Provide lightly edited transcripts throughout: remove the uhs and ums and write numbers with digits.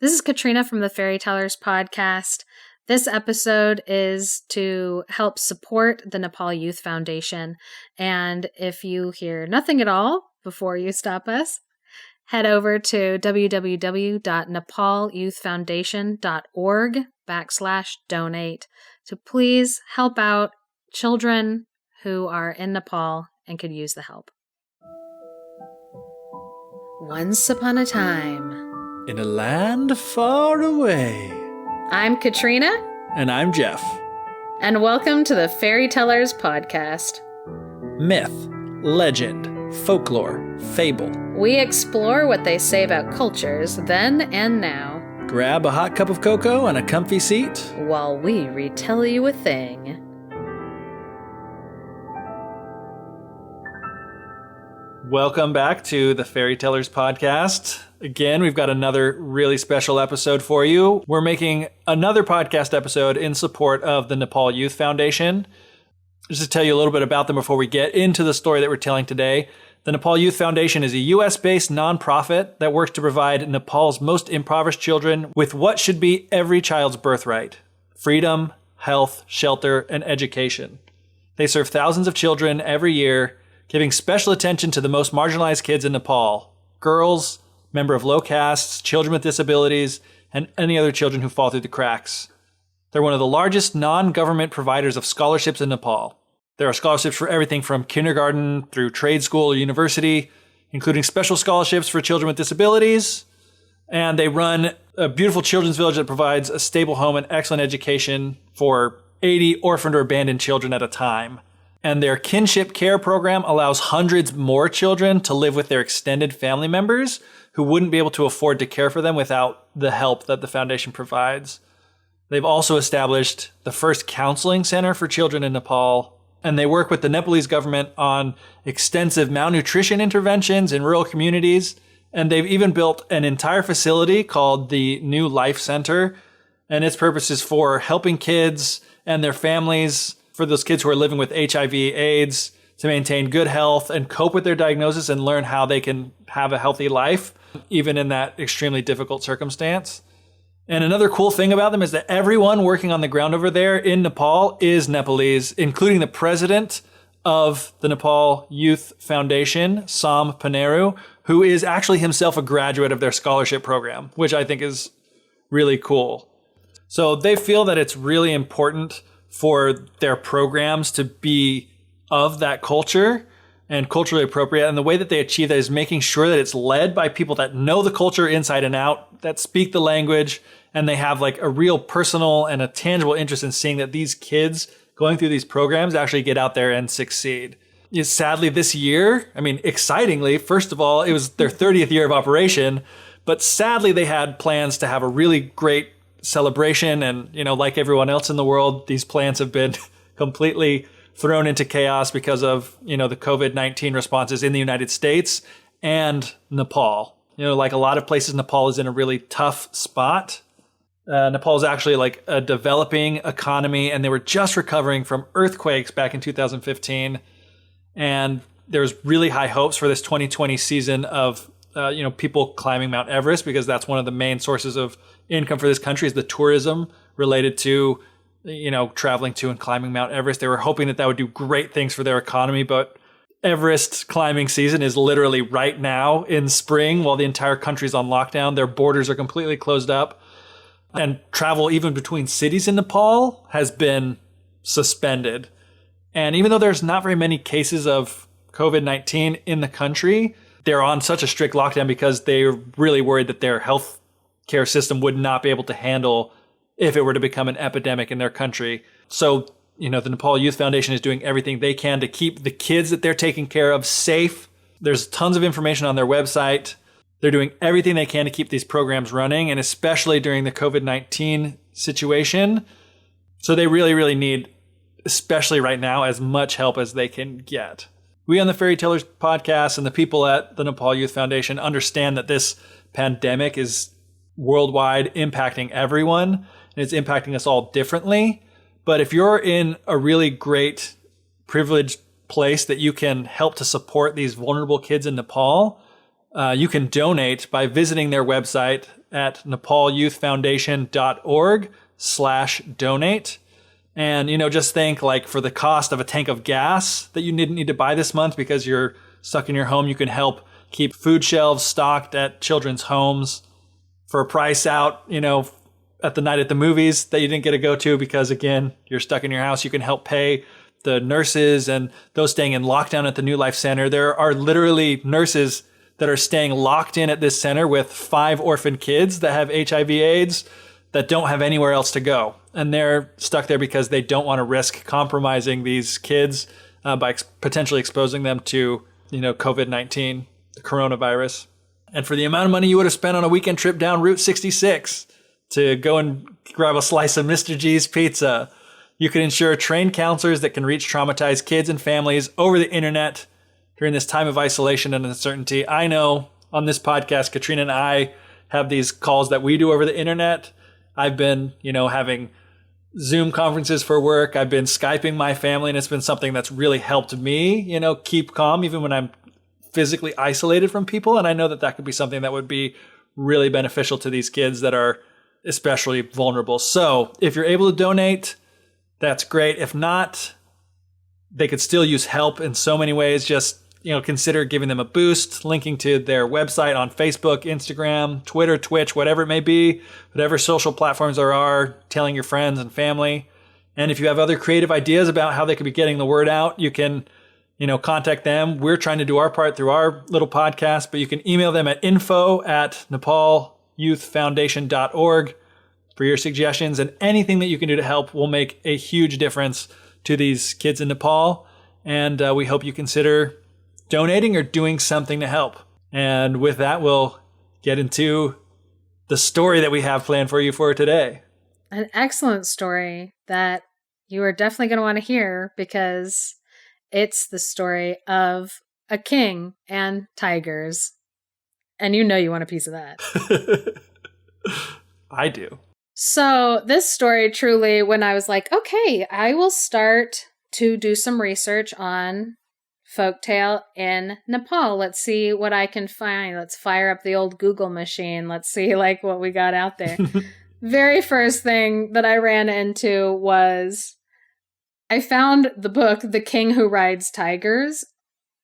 This is Katrina from the Fairy Tellers podcast. This episode is to help support the Nepal Youth Foundation. And if you hear nothing at all before you stop us, head over to www.nepalyouthfoundation.org/donate to please help out children who are in Nepal and could use the help. Once upon a time, in a land far away. I'm Katrina. And I'm Geoff. And welcome to the Fairy Tellers podcast. Myth, legend, folklore, fable. We explore what they say about cultures then and now. Grab a hot cup of cocoa and a comfy seat while we retell you a thing. Welcome back to the Fairy Tellers podcast. Again, we've got another really special episode for you. We're making another podcast episode in support of the Nepal Youth Foundation. Just to tell you a little bit about them before we get into the story that we're telling today. The Nepal Youth Foundation is a US-based nonprofit that works to provide Nepal's most impoverished children with what should be every child's birthright: freedom, health, shelter, and education. They serve thousands of children every year, giving special attention to the most marginalized kids in Nepal: girls, members of low castes, children with disabilities, and any other children who fall through the cracks. They're one of the largest non-government providers of scholarships in Nepal. There are scholarships for everything from kindergarten through trade school or university, including special scholarships for children with disabilities. And they run a beautiful children's village that provides a stable home and excellent education for 80 orphaned or abandoned children at a time. And their kinship care program allows hundreds more children to live with their extended family members who wouldn't be able to afford to care for them without the help that the foundation provides. They've also established the first counseling center for children in Nepal, and they work with the Nepalese government on extensive malnutrition interventions in rural communities. And they've even built an entire facility called the New Life Center, and its purpose is for helping kids and their families, for those kids who are living with HIV/AIDS, to maintain good health and cope with their diagnosis and learn how they can have a healthy life, even in that extremely difficult circumstance. And another cool thing about them is that everyone working on the ground over there in Nepal is Nepalese, including the president of the Nepal Youth Foundation, Sam Paneru, who is actually himself a graduate of their scholarship program, which I think is really cool. So they feel that it's really important for their programs to be of that culture and culturally appropriate. And the way that they achieve that is making sure that it's led by people that know the culture inside and out, that speak the language, and they have like a real personal and a tangible interest in seeing that these kids going through these programs actually get out there and succeed. Sadly, this year, excitingly, first of all, it was their 30th year of operation, but sadly they had plans to have a really great celebration. And, like everyone else in the world, these plans have been completely thrown into chaos because of, the COVID-19 responses in the United States and Nepal. Like a lot of places, Nepal is in a really tough spot. Nepal is actually like a developing economy, and they were just recovering from earthquakes back in 2015. And there's really high hopes for this 2020 season of, people climbing Mount Everest, because that's one of the main sources of income for this country is the tourism related to, traveling to and climbing Mount Everest. They were hoping that would do great things for their economy, but Everest climbing season is literally right now in spring while the entire country's on lockdown. Their borders are completely closed up, and travel even between cities in Nepal has been suspended. And even though there's not very many cases of COVID-19 in the country, they're on such a strict lockdown because they're really worried that their health care system would not be able to handle if it were to become an epidemic in their country. So, the Nepal Youth Foundation is doing everything they can to keep the kids that they're taking care of safe. There's tons of information on their website. They're doing everything they can to keep these programs running, and especially during the COVID-19 situation. So they really, really need, especially right now, as much help as they can get. We on the Fairy Tellers podcast and the people at the Nepal Youth Foundation understand that this pandemic is worldwide, impacting everyone, and it's impacting us all differently. But if you're in a really great, privileged place that you can help to support these vulnerable kids in Nepal, you can donate by visiting their website at nepalyouthfoundation.org/donate. And, just think like for the cost of a tank of gas that you didn't need to buy this month because you're stuck in your home, you can help keep food shelves stocked at children's homes for a price out, at the night at the movies that you didn't get to go to because, again, you're stuck in your house. You can help pay the nurses and those staying in lockdown at the New Life Center. There are literally nurses that are staying locked in at this center with 5 orphan kids that have HIV/AIDS that don't have anywhere else to go. And they're stuck there because they don't want to risk compromising these kids by potentially exposing them to, COVID-19, the coronavirus. And for the amount of money you would have spent on a weekend trip down Route 66 to go and grab a slice of Mr. G's pizza, you can ensure trained counselors that can reach traumatized kids and families over the internet during this time of isolation and uncertainty. I know on this podcast, Katrina and I have these calls that we do over the internet. I've been, having Zoom conferences for work. I've been Skyping my family, and it's been something that's really helped me, keep calm even when I'm physically isolated from people. And I know that that could be something that would be really beneficial to these kids that are especially vulnerable. So if you're able to donate, that's great. If not, they could still use help in so many ways. Just, consider giving them a boost, linking to their website on Facebook, Instagram, Twitter, Twitch, whatever it may be, whatever social platforms there are, telling your friends and family. And if you have other creative ideas about how they could be getting the word out, you can, contact them. We're trying to do our part through our little podcast, but you can email them at info@nepalyouthfoundation.org for your suggestions, and anything that you can do to help will make a huge difference to these kids in Nepal. And we hope you consider donating or doing something to help. And with that, we'll get into the story that we have planned for you for today. An excellent story that you are definitely going to want to hear because it's the story of a king and tigers. And you want a piece of that. I do. So this story truly, when I was like, okay, I will start to do some research on folktale in Nepal. Let's see what I can find. Let's fire up the old Google machine. Let's see what we got out there. Very first thing that I ran into was I found the book, The King Who Rides Tigers.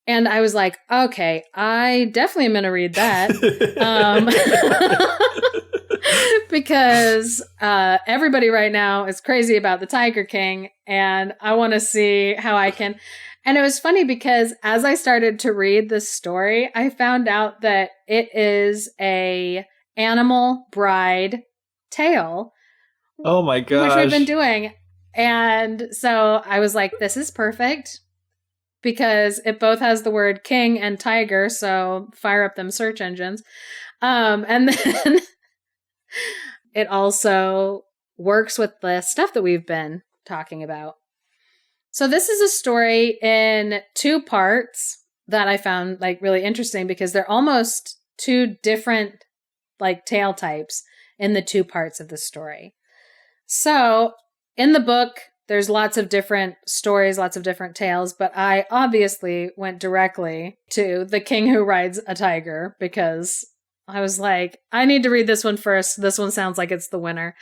And I was like, okay, I definitely am going to read that. Because everybody right now is crazy about the Tiger King, and I want to see how I can. And it was funny because as I started to read this story, I found out that it is a animal bride tale. Oh my gosh. Which we've been doing. And so I was like, this is perfect because it both has the word king and tiger. So fire up them search engines. And then it also works with the stuff that we've been talking about. So this is a story in 2 parts that I found really interesting because they're almost 2 different tale types in the 2 parts of the story. So in the book, there's lots of different stories, lots of different tales, but I obviously went directly to The King Who Rides a Tiger because I was like, I need to read this one first. This one sounds like it's the winner.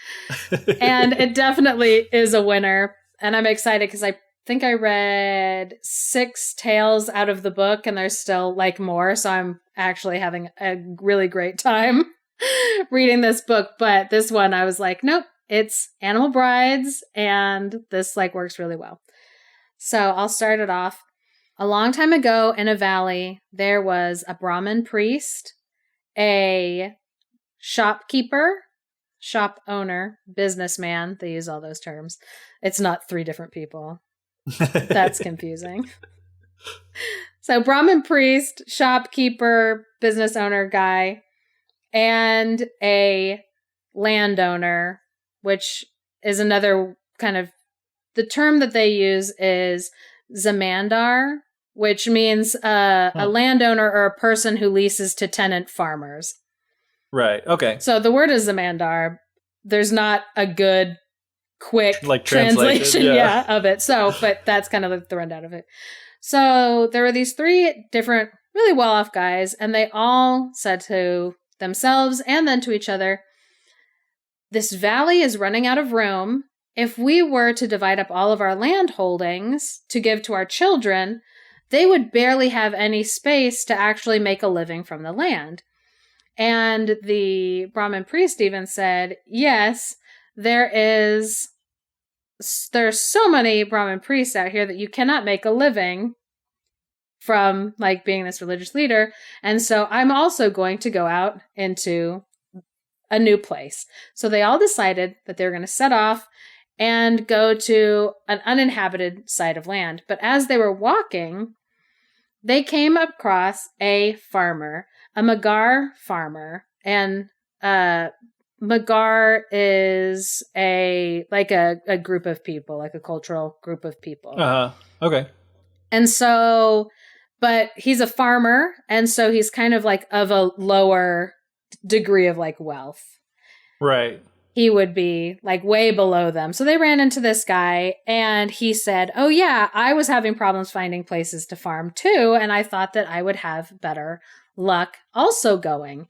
And it definitely is a winner. And I'm excited because I think I read 6 tales out of the book and there's still more. So I'm actually having a really great time reading this book. But this one, I was like, nope, it's animal brides. And this works really well. So I'll start it off. A long time ago in a valley, there was a Brahmin priest, a shopkeeper, shop owner, businessman. They use all those terms. It's not 3 different people. That's confusing. So Brahmin priest, shopkeeper, business owner guy, and a landowner, which is another kind of, the term that they use is zamandar, which means a landowner or a person who leases to tenant farmers. Right. Okay. So the word is zamandar. There's not a good quick translation of it. So, but that's kind of the rundown of it. So there were these 3 different, really well-off guys, and they all said to themselves and then to each other, this valley is running out of room. If we were to divide up all of our land holdings to give to our children, they would barely have any space to actually make a living from the land. And the Brahmin priest even said, yes, there's so many Brahmin priests out here that you cannot make a living from like being this religious leader. And so I'm also going to go out into a new place. So they all decided that they were going to set off and go to an uninhabited side of land. But as they were walking, they came across a farmer, a Magar farmer. And Magar is a group of people, like a cultural group of people. Okay. And so, but he's a farmer, and so he's kind of like of a lower degree of like wealth. Right. He would be like way below them. So they ran into this guy and he said, oh yeah, I was having problems finding places to farm too. And I thought that I would have better luck also going.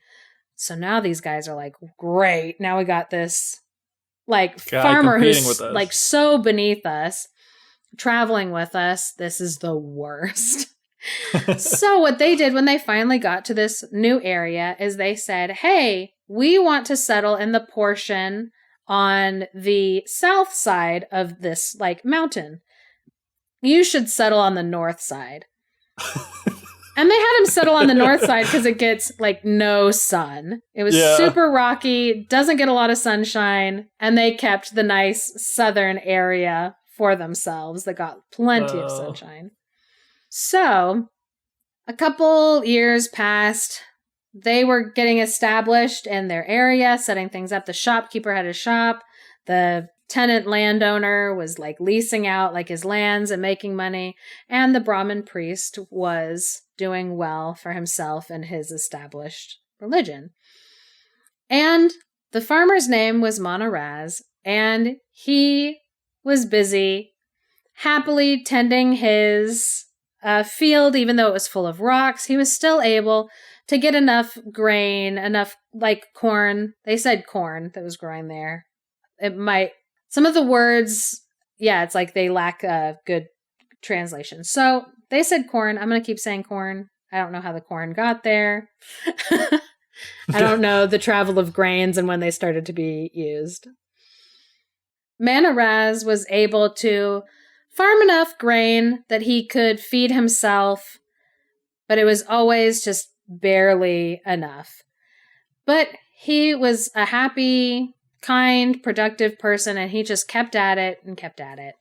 So now these guys are like, great. Now we got this like farmer who's like so beneath us, traveling with us. This is the worst. So what they did when they finally got to this new area is they said, hey, we want to settle in the portion on the south side of this like mountain. You should settle on the north side. And they had him settle on the north side because it gets like no sun. It was super rocky, doesn't get a lot of sunshine, and they kept the nice southern area for themselves that got plenty of sunshine. So a couple years passed. They were getting established in their area, setting things up. The shopkeeper had a shop. The tenant landowner was like leasing out like his lands and making money. And the Brahmin priest was doing well for himself and his established religion. And the farmer's name was Monaraz, and he was busy happily tending his field, even though it was full of rocks. He was still able to get enough grain, enough like corn. They said corn that was growing there. Some of the words, it's like they lack a good translation. So they said corn. I'm going to keep saying corn. I don't know how the corn got there. I don't know the travel of grains and when they started to be used. Manaraz was able to farm enough grain that he could feed himself, but it was always just barely enough. But he was a happy, kind, productive person, and he just kept at it and kept at it.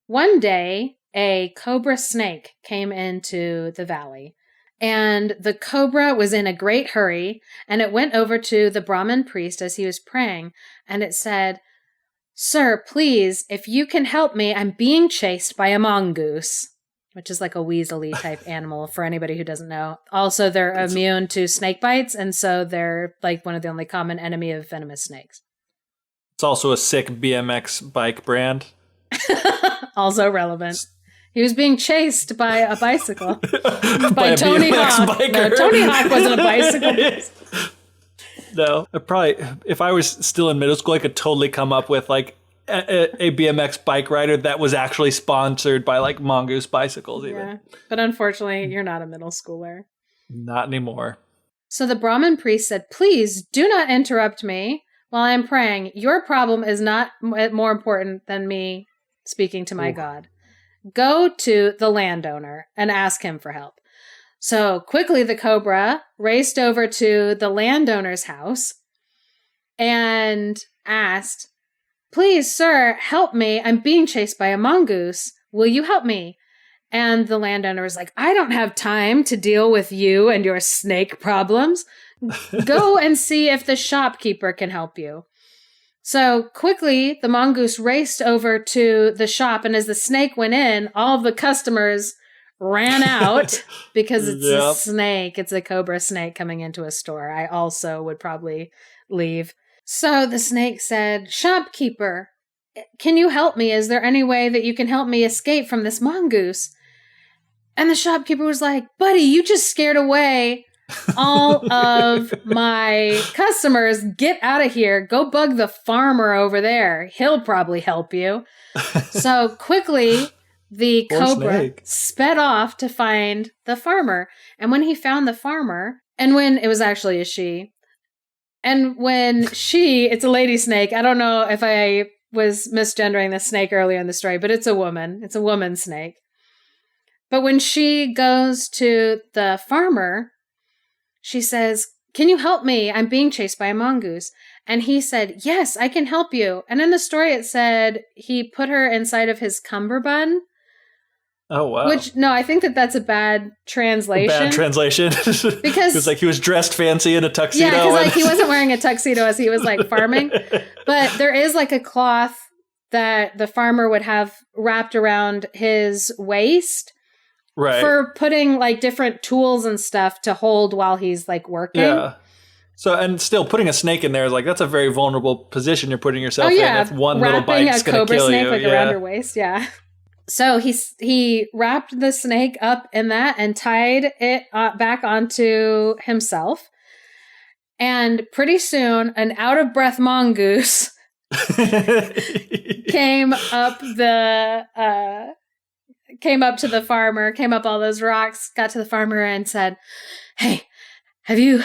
One day, a cobra snake came into the valley, and the cobra was in a great hurry, and it went over to the Brahmin priest as he was praying, and it said, "Sir, please, if you can help me, I'm being chased by a mongoose," which is like a weaselly type animal for anybody who doesn't know. Also, they're immune to snake bites, and so they're like one of the only common enemy of venomous snakes. It's also a sick BMX bike brand. Also relevant. He was being chased by a bicycle. by Tony Hawk. No, Tony Hawk wasn't a bicycle. No. If I was still in middle school, I could totally come up with like a BMX bike rider that was actually sponsored by like Mongoose bicycles even. Yeah. But unfortunately, you're not a middle schooler. Not anymore. So the Brahmin priest said, "Please do not interrupt me while I'm praying. Your problem is not more important than me speaking to my God. Go to the landowner and ask him for help." So quickly the cobra raced over to the landowner's house and asked, "Please, sir, help me. I'm being chased by a mongoose. Will you help me?" And the landowner was like, "I don't have time to deal with you and your snake problems. Go and see if the shopkeeper can help you." So quickly, the mongoose raced over to the shop, and as the snake went in, all of the customers ran out because it's a snake. It's a cobra snake coming into a store. I also would probably leave. So the snake said, "Shopkeeper, can you help me? Is there any way that you can help me escape from this mongoose?" And the shopkeeper was like, "Buddy, you just scared away all of my customers, get out of here. Go bug the farmer over there. He'll probably help you. So quickly, the cobra sped off to find the farmer. And when he found the farmer, and when it was actually a she, and when it's a lady snake. I don't know if I was misgendering the snake earlier in the story, but it's a woman. It's a woman snake. But when she goes to the farmer, she says, "Can you help me? I'm being chased by a mongoose." And he said, "Yes, I can help you." And in the story, it said he put her inside of his cummerbund. Oh, wow. Which, no, I think that's a bad translation. Bad translation. Because it was like he was dressed fancy in a tuxedo. Yeah, because like he wasn't wearing a tuxedo as he was like farming. But there is like a cloth that the farmer would have wrapped around his waist. Right. For putting like different tools and stuff to hold while he's like working. Yeah. So, and still putting a snake in there is like, that's a very vulnerable position you're putting yourself in. If one little bite's going to kill you. Wrapping a cobra snake like around your waist. Yeah. So he wrapped the snake up in that and tied it back onto himself. And pretty soon, an out of breath mongoose came up to the farmer, came up all those rocks, got to the farmer and said, "Hey, have you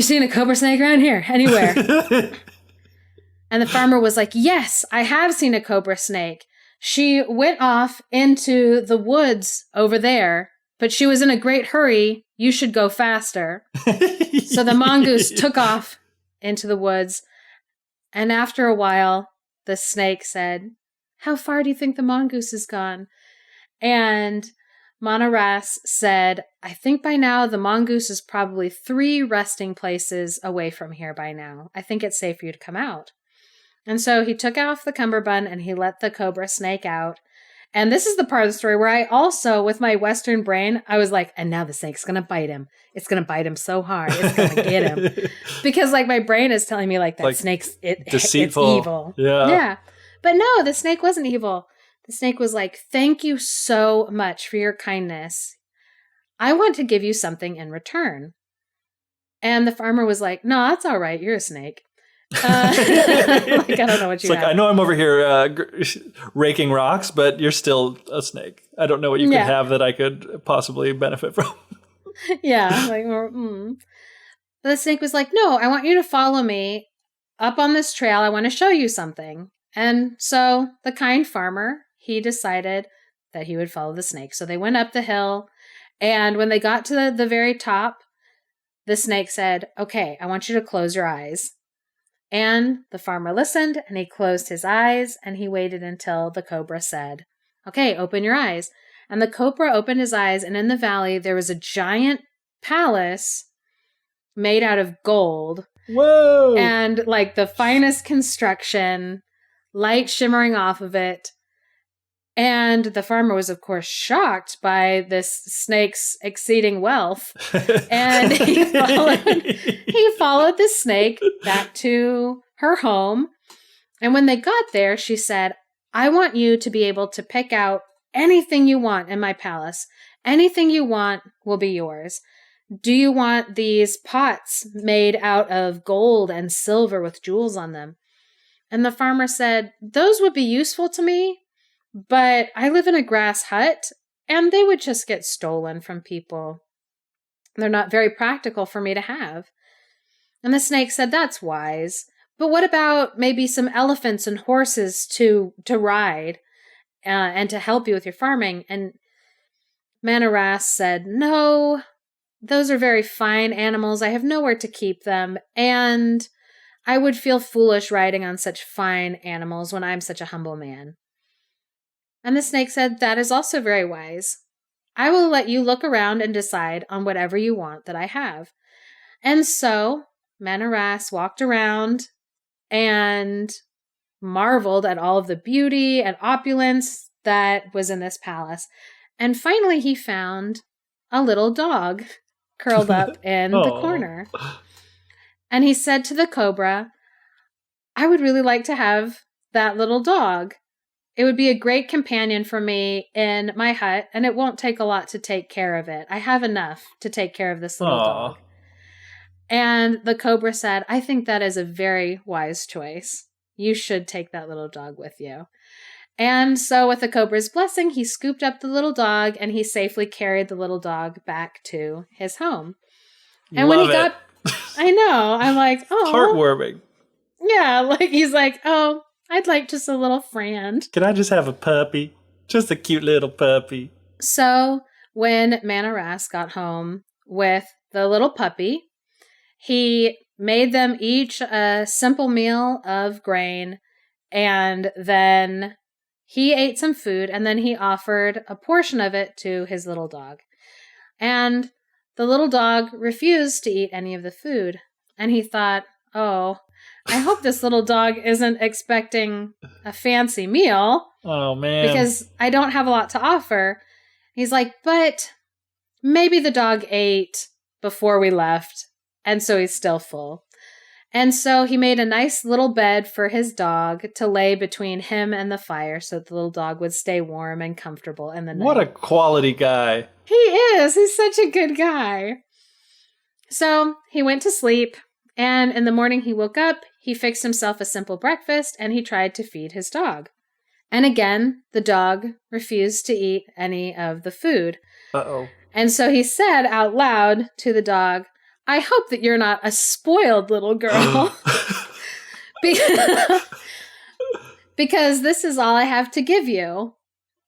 seen a cobra snake around here anywhere?" And the farmer was like, "Yes, I have seen a cobra snake. She went off into the woods over there, but she was in a great hurry. You should go faster." So the mongoose took off into the woods. And after a while, the snake said, "How far do you think the mongoose has gone?" And Manaras said, "I think by now the mongoose is probably 3 resting places away from here by now. I think it's safe for you to come out." And so he took off the cummerbund and he let the cobra snake out. And this is the part of the story where I also, with my Western brain, I was like, and now the snake's going to bite him. It's going to bite him so hard. It's going to get him. Because like my brain is telling me like that like snake's deceitful. It's evil. Yeah. But no, the snake wasn't evil. The snake was like, "Thank you so much for your kindness. I want to give you something in return." And the farmer was like, "No, that's all right. You're a snake." Like, I don't know what you have. I know I'm over here raking rocks, but you're still a snake. I don't know what you could have that I could possibly benefit from. Yeah. Like, But the snake was like, "No, I want you to follow me up on this trail. I want to show you something." And so the kind farmer, he decided that he would follow the snake. So they went up the hill. And when they got to the very top, the snake said, "Okay, I want you to close your eyes." And the farmer listened and he closed his eyes and he waited until the cobra said, "Okay, open your eyes." And the cobra opened his eyes, and in the valley there was a giant palace made out of gold. Whoa! And like the finest construction, light shimmering off of it. And the farmer was, of course, shocked by this snake's exceeding wealth. And he followed the snake back to her home. And when they got there, she said, "I want you to be able to pick out anything you want in my palace. Anything you want will be yours. Do you want these pots made out of gold and silver with jewels on them?" And the farmer said, "Those would be useful to me, but I live in a grass hut, and they would just get stolen from people. They're not very practical for me to have." And the snake said, "That's wise. But what about maybe some elephants and horses to ride and to help you with your farming?" And Manaras said, "No, those are very fine animals. I have nowhere to keep them, and I would feel foolish riding on such fine animals when I'm such a humble man." And the snake said, "That is also very wise. I will let you look around and decide on whatever you want that I have." And so Manaras walked around and marveled at all of the beauty and opulence that was in this palace. And finally he found a little dog curled up in the corner. And he said to the cobra, "I would really like to have that little dog." it would be a great companion for me in my hut, and it won't take a lot to take care of it. I have enough to take care of this little dog. And the cobra said, I think that is a very wise choice. You should take that little dog with you. And so with the cobra's blessing, he scooped up the little dog and he safely carried the little dog back to his home. And when he got, I know, I'm like, oh. Heartwarming. Yeah, like he's like, oh, I'd like just a little friend. Can I just have a puppy? Just a cute little puppy. So when Manaras got home with the little puppy, he made them each a simple meal of grain, and then he ate some food, and then he offered a portion of it to his little dog. And the little dog refused to eat any of the food. And he thought, oh, I hope this little dog isn't expecting a fancy meal. Oh, man. Because I don't have a lot to offer. He's like, but maybe the dog ate before we left, and so he's still full. And so he made a nice little bed for his dog to lay between him and the fire so that the little dog would stay warm and comfortable in the night. What a quality guy. He is. He's such a good guy. So he went to sleep, and in the morning he woke up, he fixed himself a simple breakfast, and he tried to feed his dog. And again, the dog refused to eat any of the food. Uh-oh. And so he said out loud to the dog, I hope that you're not a spoiled little girl. Because this is all I have to give you.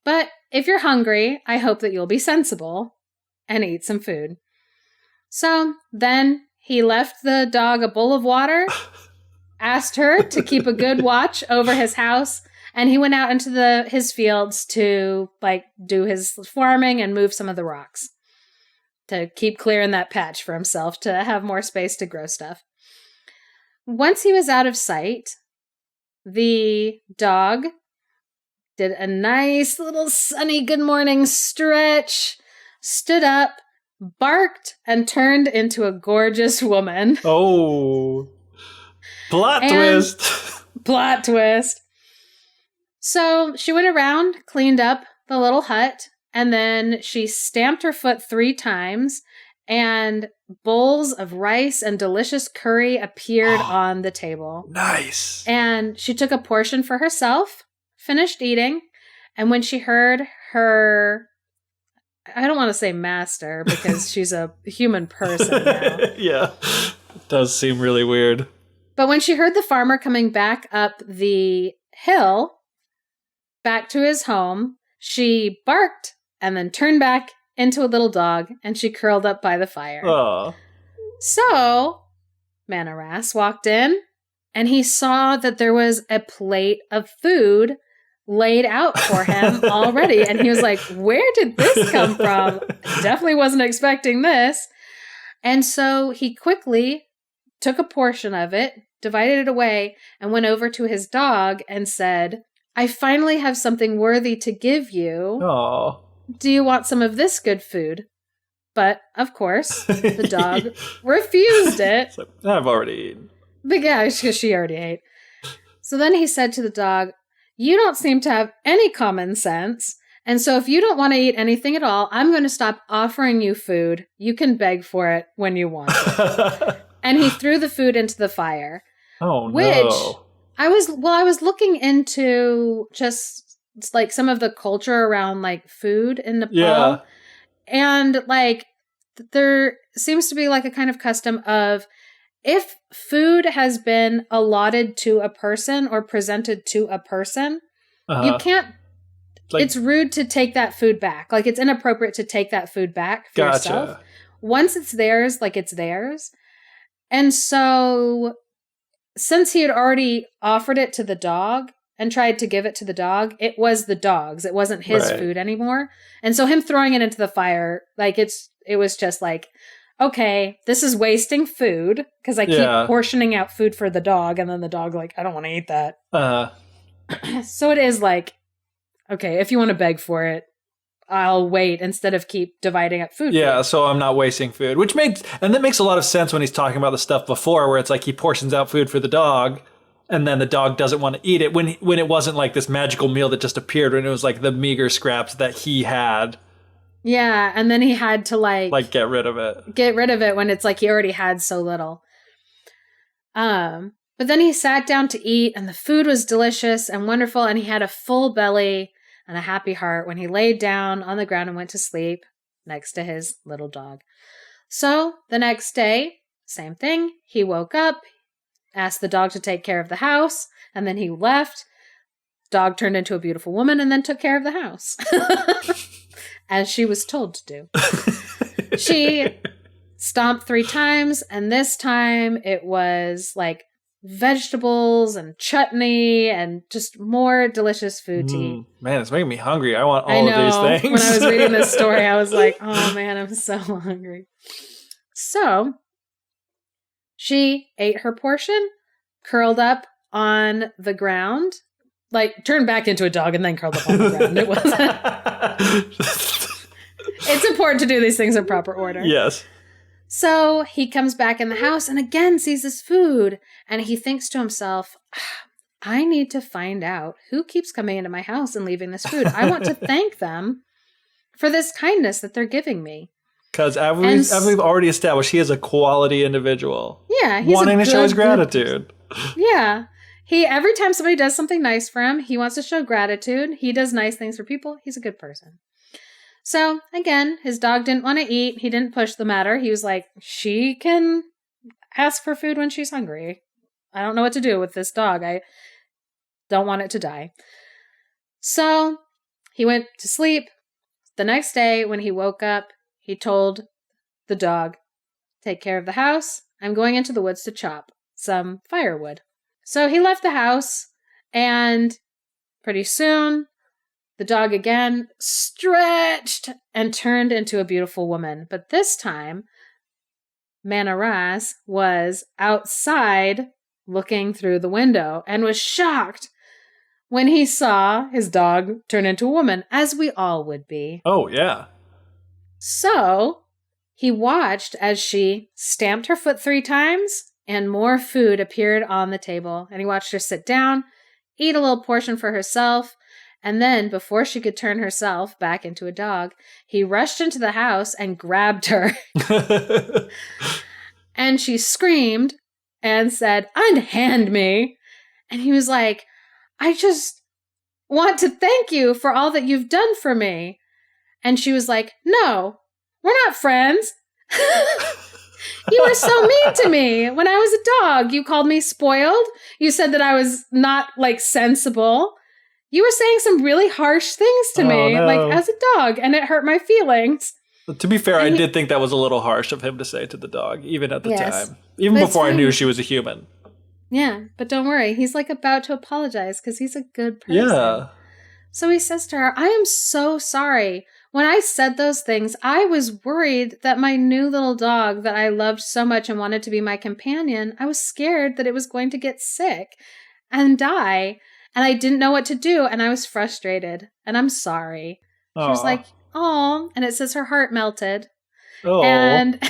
But if you're hungry, I hope that you'll be sensible and eat some food. So then he left the dog a bowl of water, asked her to keep a good watch over his house, and he went out into his fields to do his farming and move some of the rocks to keep clearing that patch for himself to have more space to grow stuff. Once he was out of sight, the dog did a nice little sunny good morning stretch, stood up, barked, and turned into a gorgeous woman. Oh. Plot twist. Plot twist. So she went around, cleaned up the little hut, and then she stamped her foot 3 times, and bowls of rice and delicious curry appeared on the table. Nice. And she took a portion for herself, finished eating, and when she heard her, I don't want to say master because she's a human person now. Yeah, it does seem really weird. But when she heard the farmer coming back up the hill, back to his home, she barked and then turned back into a little dog, and she curled up by the fire. Aww. So Manaras walked in, and he saw that there was a plate of food laid out for him already. And he was like, where did this come from? Definitely wasn't expecting this. And so he quickly took a portion of it, divided it away, and went over to his dog and said, I finally have something worthy to give you. Aww. Do you want some of this good food? But, of course, the dog refused it. Like, I've already eaten. But yeah, because she already ate. So then he said to the dog, you don't seem to have any common sense. And so if you don't want to eat anything at all, I'm going to stop offering you food. You can beg for it when you want it. And he threw the food into the fire. Oh, which no. I was looking into just like some of the culture around like food in Nepal. Yeah. And like there seems to be like a kind of custom of if food has been allotted to a person or presented to a person, you can't, it's rude to take that food back. Like it's inappropriate to take that food back for yourself. Once it's theirs, like it's theirs. And so since he had already offered it to the dog and tried to give it to the dog, it was the dog's. It wasn't his food anymore. And so him throwing it into the fire, like it was just like, okay, this is wasting food because I keep portioning out food for the dog, and then the dog like, I don't want to eat that. So it is like, okay, if you want to beg for it, I'll wait instead of keep dividing up food. Yeah, so I'm not wasting food, and that makes a lot of sense when he's talking about the stuff before where it's like he portions out food for the dog And then the dog doesn't want to eat it when it wasn't like this magical meal that just appeared, when it was like the meager scraps that he had. Yeah, and then he had to like get rid of it. Get rid of it when it's like he already had so little. But then he sat down to eat, and the food was delicious and wonderful, and he had a full belly and a happy heart when he laid down on the ground and went to sleep next to his little dog. So the next day, same thing. He woke up, asked the dog to take care of the house, and then he left. Dog turned into a beautiful woman and then took care of the house. As she was told to do. She stomped 3 times, and this time it was like vegetables and chutney and just more delicious food to eat. Man, it's making me hungry. I want all of these things. When I was reading this story, I was like, oh man, I'm so hungry. So she ate her portion, curled up on the ground, like turned back into a dog and then curled up on the ground. It wasn't. It's important to do these things in proper order. Yes. So he comes back in the house and again sees this food, and he thinks to himself, I need to find out who keeps coming into my house and leaving this food. I want to thank them for this kindness that they're giving me. Because as we've already established, he is a quality individual. Yeah. He's wanting to show his gratitude. Yeah. Every time somebody does something nice for him, he wants to show gratitude. He does nice things for people. He's a good person. So, again, his dog didn't want to eat. He didn't push the matter. He was like, she can ask for food when she's hungry. I don't know what to do with this dog. I don't want it to die. So, he went to sleep. The next day, when he woke up, he told the dog, take care of the house. I'm going into the woods to chop some firewood. So, he left the house, and pretty soon, the dog again stretched and turned into a beautiful woman. But this time, Manaras was outside looking through the window and was shocked when he saw his dog turn into a woman, as we all would be. Oh, yeah. So he watched as she stamped her foot 3 times and more food appeared on the table. And he watched her sit down, eat a little portion for herself. And then, before she could turn herself back into a dog, he rushed into the house and grabbed her. And she screamed and said, unhand me. And he was like, I just want to thank you for all that you've done for me. And she was like, no, we're not friends. You were so mean to me when I was a dog. You called me spoiled. You said that I was not, sensible. You were saying some really harsh things to me, as a dog, and it hurt my feelings. To be fair, I did think that was a little harsh of him to say to the dog, even at the time. Even before I knew she was a human. Yeah, but don't worry. He's, about to apologize because he's a good person. Yeah. So he says to her, I am so sorry. When I said those things, I was worried that my new little dog that I loved so much and wanted to be my companion, I was scared that it was going to get sick and die. And I didn't know what to do, and I was frustrated, and I'm sorry. Aww. She was like, "Aw," and it says her heart melted. Oh, and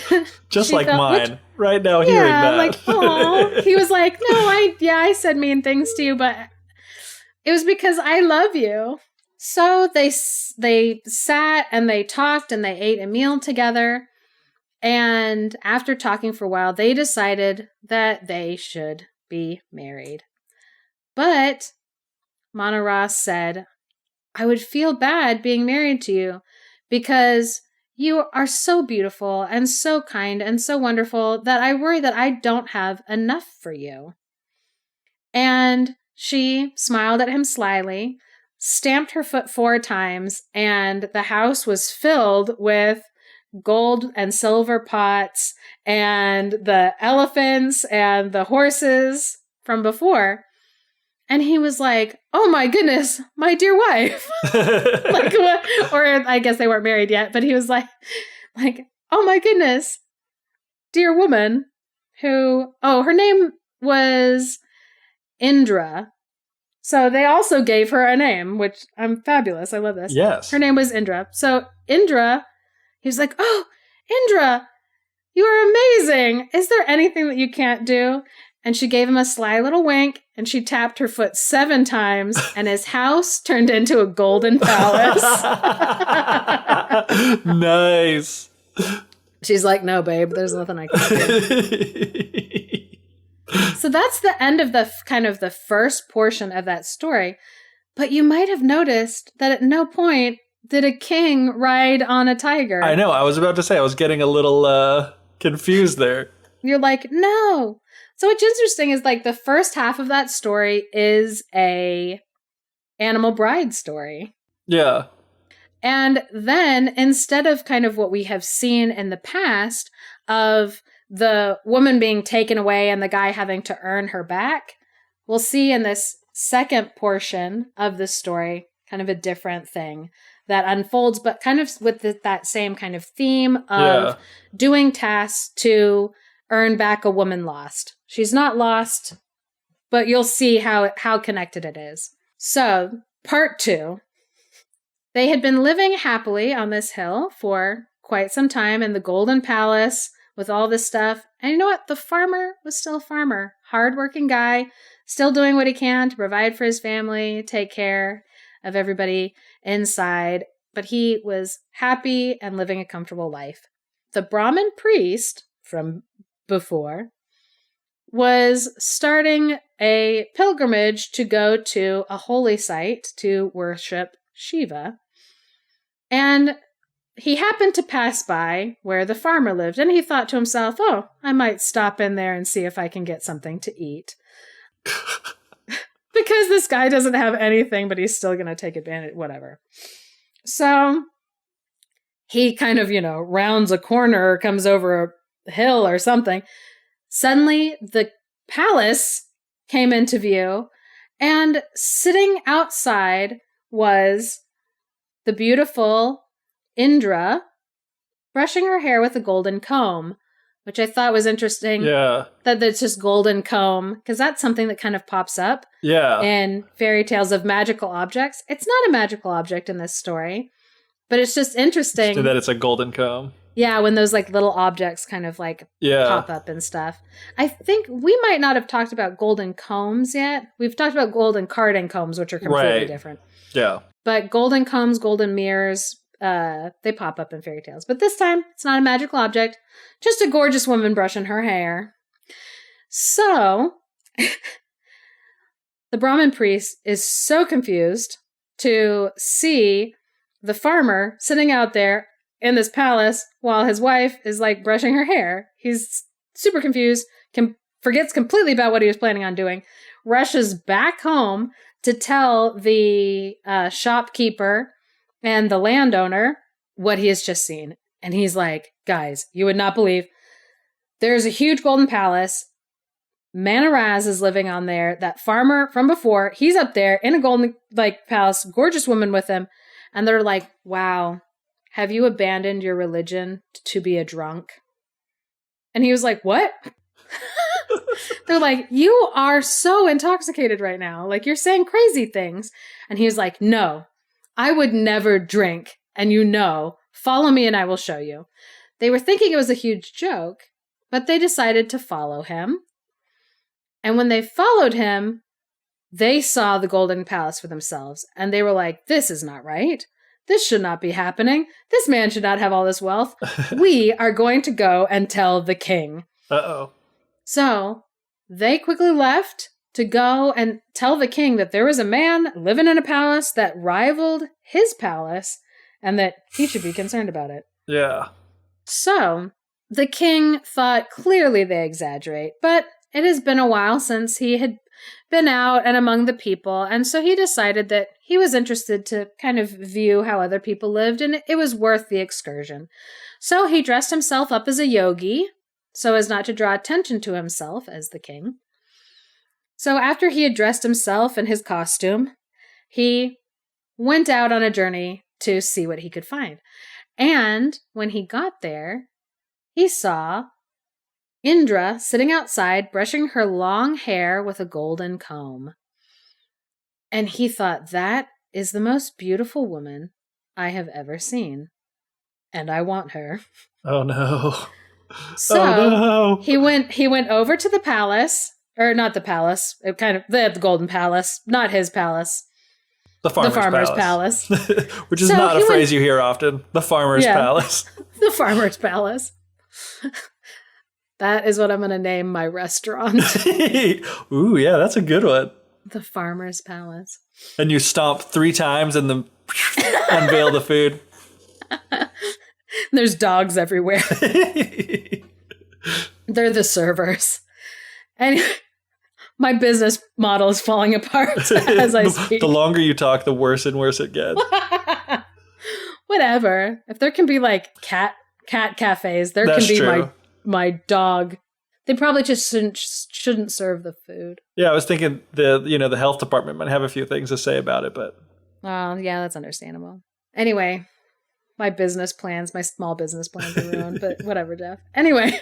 just like mine right now. Yeah, hearing that, aw. He was like, "No, I said mean things to you, but it was because I love you." So they sat and they talked and they ate a meal together, and after talking for a while, they decided that they should be married, but Manaras said, I would feel bad being married to you because you are so beautiful and so kind and so wonderful that I worry that I don't have enough for you. And she smiled at him slyly, stamped her foot 4 times, and the house was filled with gold and silver pots and the elephants and the horses from before. And he was like, oh my goodness, my dear wife. What? Or I guess they weren't married yet, but he was like, oh my goodness, dear woman who, her name was Indra. So they also gave her a name, which I'm fabulous. I love this. Yes. Her name was Indra. So Indra, he was like, oh, Indra, you are amazing. Is there anything that you can't do? And she gave him a sly little wink, and she tapped her foot 7 times, and his house turned into a golden palace. Nice. She's like, no, babe, there's nothing I can do. So that's the end of the kind of the first portion of that story. But you might have noticed that at no point did a king ride on a tiger. I know. I was about to say, I was getting a little confused there. You're like, no. So what's interesting is like the first half of that story is a animal bride story. Yeah. And then instead of kind of what we have seen in the past of the woman being taken away and the guy having to earn her back, we'll see in this second portion of the story kind of a different thing that unfolds, but kind of with that same kind of theme of doing tasks to earn back a woman lost. She's not lost, but you'll see how connected it is. So, part 2. They had been living happily on this hill for quite some time in the Golden Palace with all this stuff. And you know what? The farmer was still a farmer. Hardworking guy, still doing what he can to provide for his family, take care of everybody inside. But he was happy and living a comfortable life. The Brahmin priest from before was starting a pilgrimage to go to a holy site to worship Shiva. And he happened to pass by where the farmer lived, and he thought to himself, oh, I might stop in there and see if I can get something to eat. Because this guy doesn't have anything, but he's still going to take advantage, whatever. So he kind of, rounds a corner or comes over a hill or something. Suddenly, the palace came into view, and sitting outside was the beautiful Indra brushing her hair with a golden comb, which I thought was interesting. Yeah. That it's just golden comb, because that's something that kind of pops up in fairy tales of magical objects. It's not a magical object in this story, but it's just interesting. Just that it's a golden comb. Yeah, when those like little objects kind of like pop up and stuff. I think we might not have talked about golden combs yet. We've talked about golden carding combs, which are completely different. Yeah. But golden combs, golden mirrors, they pop up in fairy tales. But this time, it's not a magical object. Just a gorgeous woman brushing her hair. So, the Brahmin priest is so confused to see the farmer sitting out there in this palace while his wife is like brushing her hair. He's super confused, forgets completely about what he was planning on doing, rushes back home to tell the shopkeeper and the landowner what he has just seen. And he's like, guys, you would not believe, there's a huge golden palace. Manaraz is living on there. That farmer from before, he's up there in a golden palace, gorgeous woman with him. And they're like, wow, have you abandoned your religion to be a drunk? And he was like, what? They're like, you are so intoxicated right now. Like, you're saying crazy things. And he was like, no, I would never drink. And follow me and I will show you. They were thinking it was a huge joke, but they decided to follow him. And when they followed him, they saw the Golden Palace for themselves. And they were like, this is not right. This should not be happening. This man should not have all this wealth. We are going to go and tell the king. Uh-oh. So they quickly left to go and tell the king that there was a man living in a palace that rivaled his palace and that he should be concerned about it. Yeah. So the king thought clearly they exaggerate, but it has been a while since he had been out and among the people, and so he decided that he was interested to kind of view how other people lived, and it was worth the excursion. So he dressed himself up as a yogi, so as not to draw attention to himself as the king. So after he had dressed himself in his costume, he went out on a journey to see what he could find. And when he got there, he saw Indra sitting outside, brushing her long hair with a golden comb. And he thought, that is the most beautiful woman I have ever seen. And I want her. Oh, no. So he went over to the palace Or not the palace. They had the golden palace, not his palace. The farmer's palace. Which is not a phrase you hear often. The farmer's palace. The farmer's palace. That is what I'm going to name my restaurant. Ooh, yeah, that's a good one. The farmer's palace. And you stomp 3 times and then unveil the food. There's dogs everywhere. They're the servers. Anyway, my business model is falling apart as I speak. The longer you talk, the worse and worse it gets. Whatever. If there can be like cat cafes, there can be my dog. They probably just shouldn't serve the food. Yeah, I was thinking the health department might have a few things to say about it, but yeah, that's understandable. Anyway, my small business plans are ruined, but whatever, Jeff. Anyway,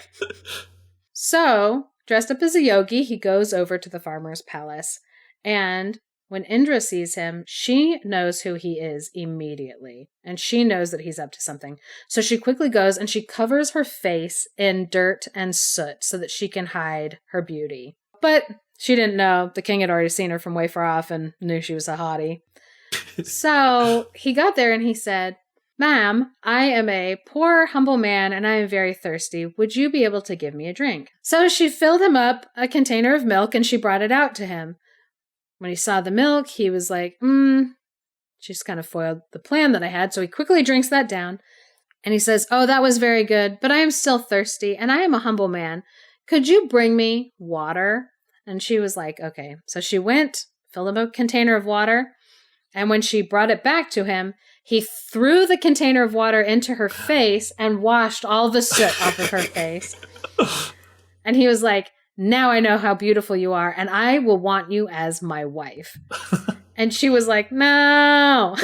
so dressed up as a yogi, he goes over to the farmer's palace, and when Indra sees him, she knows who he is immediately, and she knows that he's up to something. So she quickly goes and she covers her face in dirt and soot so that she can hide her beauty. But she didn't know. The king had already seen her from way far off and knew she was a hottie. So he got there and he said, "Ma'am, I am a poor, humble man and I am very thirsty. Would you be able to give me a drink?" So she filled him up a container of milk and she brought it out to him. When he saw the milk, he was like, she just kind of foiled the plan that I had. So he quickly drinks that down. And he says, "Oh, that was very good, but I am still thirsty and I am a humble man. Could you bring me water?" And she was like, okay. So she went, filled up a container of water. And when she brought it back to him, he threw the container of water into her face and washed all the soot off of her face. And he was like, "Now I know how beautiful you are, and I will want you as my wife." And she was like, "No."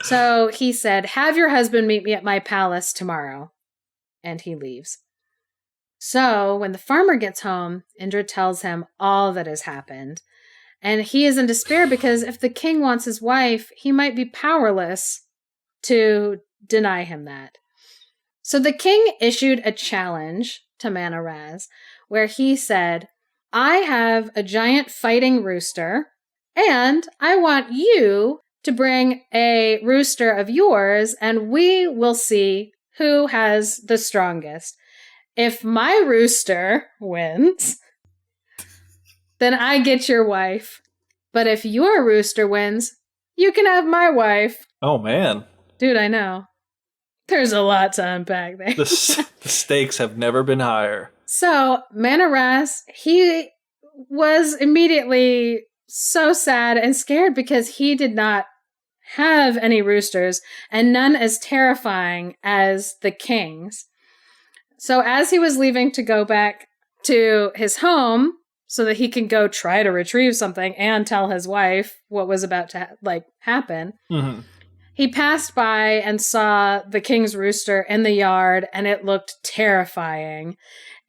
So he said, "Have your husband meet me at my palace tomorrow." And he leaves. So when the farmer gets home, Indra tells him all that has happened. And he is in despair because if the king wants his wife, he might be powerless to deny him that. So the king issued a challenge to Manaraz, where he said, "I have a giant fighting rooster, and I want you to bring a rooster of yours, and we will see who has the strongest. If my rooster wins, then I get your wife. But if your rooster wins, you can have my wife." Oh, man. Dude, I know. There's a lot to unpack there. The stakes have never been higher. So, Manaraz, he was immediately so sad and scared because he did not have any roosters and none as terrifying as the king's. So, as he was leaving to go back to his home so that he can go try to retrieve something and tell his wife what was about to happen, mm-hmm. He passed by and saw the king's rooster in the yard, and it looked terrifying.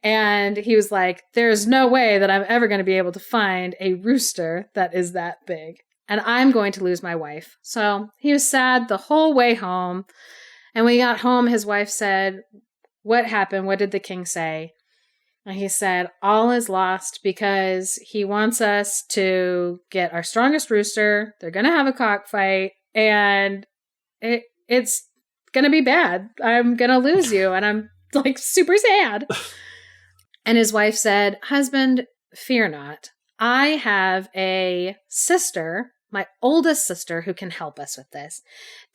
And he was like, "There's no way that I'm ever going to be able to find a rooster that is that big. And I'm going to lose my wife." So he was sad the whole way home. And when he got home, his wife said, "What happened? What did the king say?" And he said, "All is lost because he wants us to get our strongest rooster. They're going to have a cockfight. And it's gonna be bad. I'm gonna lose you." And I'm like super sad. And his wife said, "Husband, fear not. I have a sister, my oldest sister, who can help us with this.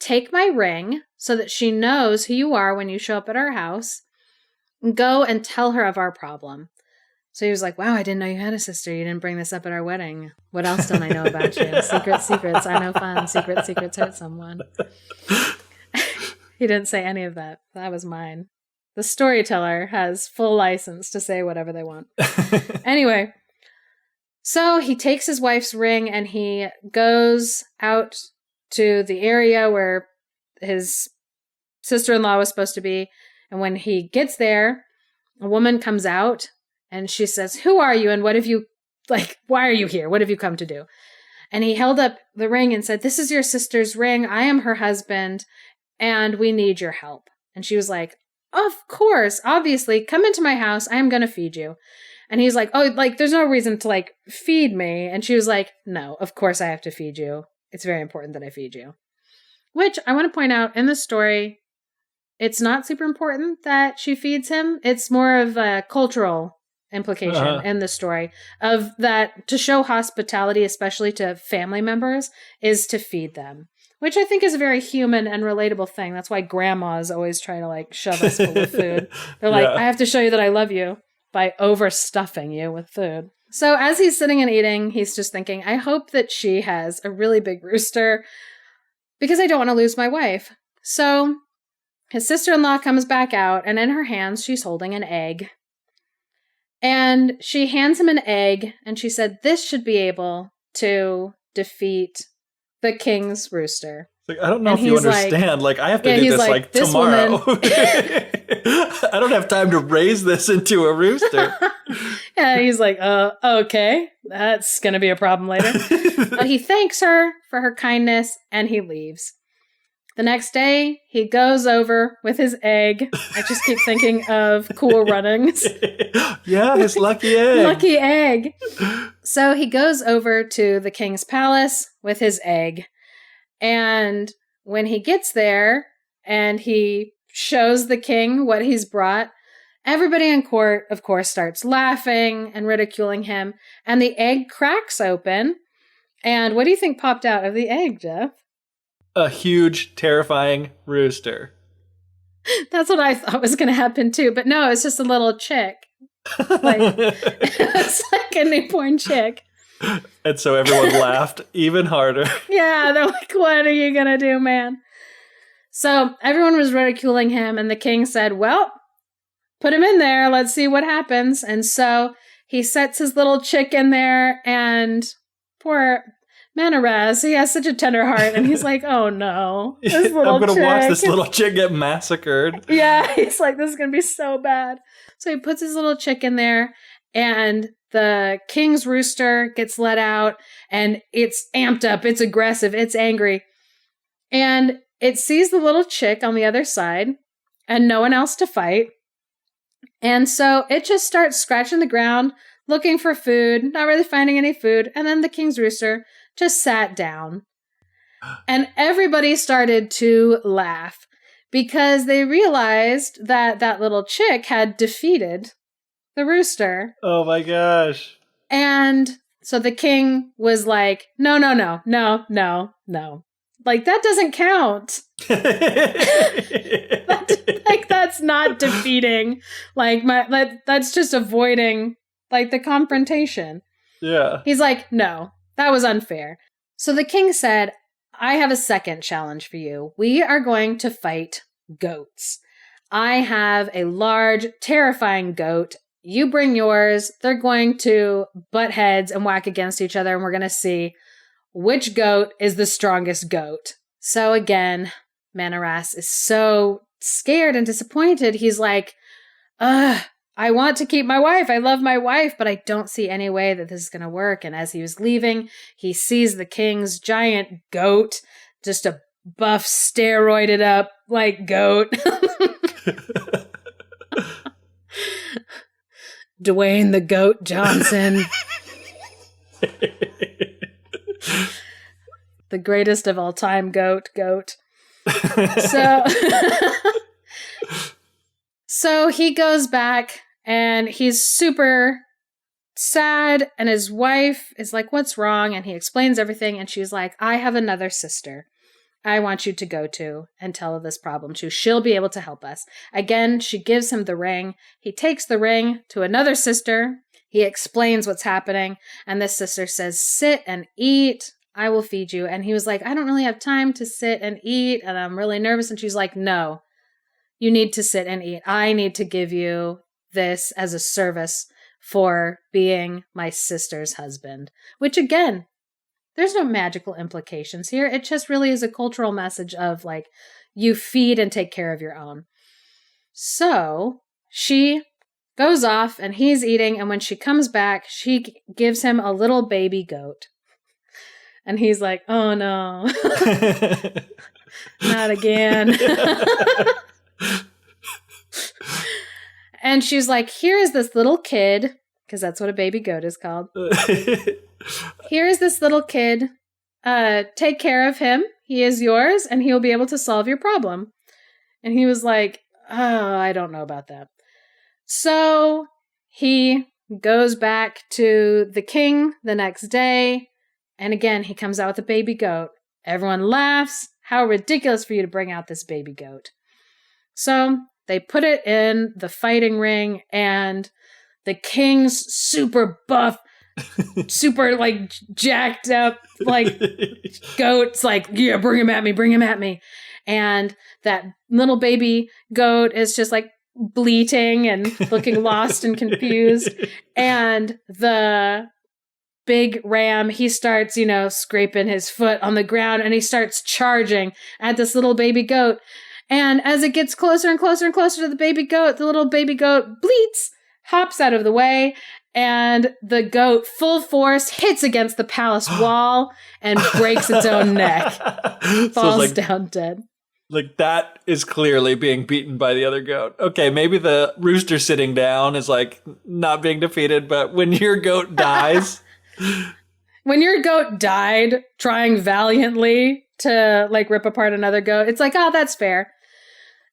Take my ring so that she knows who you are when you show up at our house. And go and tell her of our problem." So he was like, "Wow, I didn't know you had a sister. You didn't bring this up at our wedding. What else don't I know about you? Secrets are no fun. Secrets hurt someone." He didn't say any of that. That was mine. The storyteller has full license to say whatever they want. Anyway, so he takes his wife's ring and he goes out to the area where his sister-in-law was supposed to be. And when he gets there, a woman comes out and she says, "Who are you and what have you, why are you here? What have you come to do?" And he held up the ring and said, "This is your sister's ring. I am her husband and we need your help." And she was like, "Of course, obviously, come into my house. I am going to feed you." And he's like, oh, like, there's no reason to, like, feed me. And she was like, no, of course I have to feed you. It's very important that I feed you. Which I want to point out in the story, it's not super important that she feeds him. It's more of a cultural implication in the story of that to show hospitality, especially to family members, is to feed them, which I think is a very human and relatable thing. That's why grandmas always try to like shove us full of food. They're like, I have to show you that I love you by overstuffing you with food. So as he's sitting and eating, he's just thinking, I hope that she has a really big rooster because I don't want to lose my wife. So his sister-in-law comes back out, and in her hands, she's holding an egg. And she hands him an egg, and she said, this should be able to defeat the king's rooster. Like, I don't know if you understand. Like, I have to do this like tomorrow. I don't have time to raise this into a rooster. Yeah, he's like, okay, that's going to be a problem later. But he thanks her for her kindness, and he leaves. The next day, he goes over with his egg. I just keep thinking of Cool Runnings. Yeah, his lucky egg. Lucky egg. So he goes over to the king's palace with his egg. And when he gets there and he shows the king what he's brought, everybody in court, of course, starts laughing and ridiculing him. And the egg cracks open. And what do you think popped out of the egg, Geoff? A huge, terrifying rooster. That's what I thought was going to happen too. But no, it's just a little chick. It's like a newborn chick. And so everyone laughed even harder. Yeah, they're like, what are you going to do, man? So everyone was ridiculing him. And the king said, well, put him in there. Let's see what happens. And so he sets his little chick in there. And poor Manaraz, he has such a tender heart, and he's like, oh no, this little I'm going to watch this little chick get massacred. Yeah, he's like, this is going to be so bad. So he puts his little chick in there, and the king's rooster gets let out, and it's amped up, it's aggressive, it's angry. And it sees the little chick on the other side, and no one else to fight. And so it just starts scratching the ground, looking for food, not really finding any food, and then the king's rooster just sat down. And everybody started to laugh because they realized that that little chick had defeated the rooster. Oh my gosh. And so the king was like, no. Like, that doesn't count. That's not defeating. Like, that's just avoiding, like, the confrontation. Yeah. He's like, no. That was unfair. So the king said, I have a second challenge for you. We are going to fight goats. I have a large, terrifying goat. You bring yours. They're going to butt heads and whack against each other, and we're going to see which goat is the strongest goat. So again, Manaras is so scared and disappointed. He's like, I want to keep my wife. I love my wife, but I don't see any way that this is going to work. And as he was leaving, he sees the king's giant goat, just a buff, steroided up, like, goat. Dwayne the Goat Johnson. The greatest of all time goat. So he goes back and he's super sad, and his wife is like, what's wrong? And he explains everything, and she's like, I have another sister I want you to go to and tell this problem to. She'll be able to help us. Again, she gives him the ring. He takes the ring to another sister. He explains what's happening, and this sister says, sit and eat. I will feed you. And he was like, I don't really have time to sit and eat, and I'm really nervous. And she's like, no. You need to sit and eat. I need to give you this as a service for being my sister's husband. Which, again, there's no magical implications here. It just really is a cultural message of, like, you feed and take care of your own. So she goes off and he's eating. And when she comes back, she gives him a little baby goat. And he's like, oh no, not again. And she's like, here is this little kid, because that's what a baby goat is called. Here is this little kid. Take care of him. He is yours, and he will be able to solve your problem. And he was like, oh, I don't know about that. So he goes back to the king the next day, and again, he comes out with a baby goat. Everyone laughs. How ridiculous for you to bring out this baby goat. So they put it in the fighting ring, and the king's super buff, super like jacked up, like goat's like, yeah, bring him at me. And that little baby goat is just like bleating and looking lost and confused. And the big ram, he starts, scraping his foot on the ground, and he starts charging at this little baby goat. And as it gets closer and closer and closer to the baby goat, the little baby goat bleats, hops out of the way, and the goat, full force, hits against the palace wall and breaks its own neck. Falls down dead. Like, that is clearly being beaten by the other goat. Okay, maybe the rooster sitting down is, like, not being defeated, but when your goat dies... When your goat died trying valiantly to, like, rip apart another goat, it's like, oh, that's fair.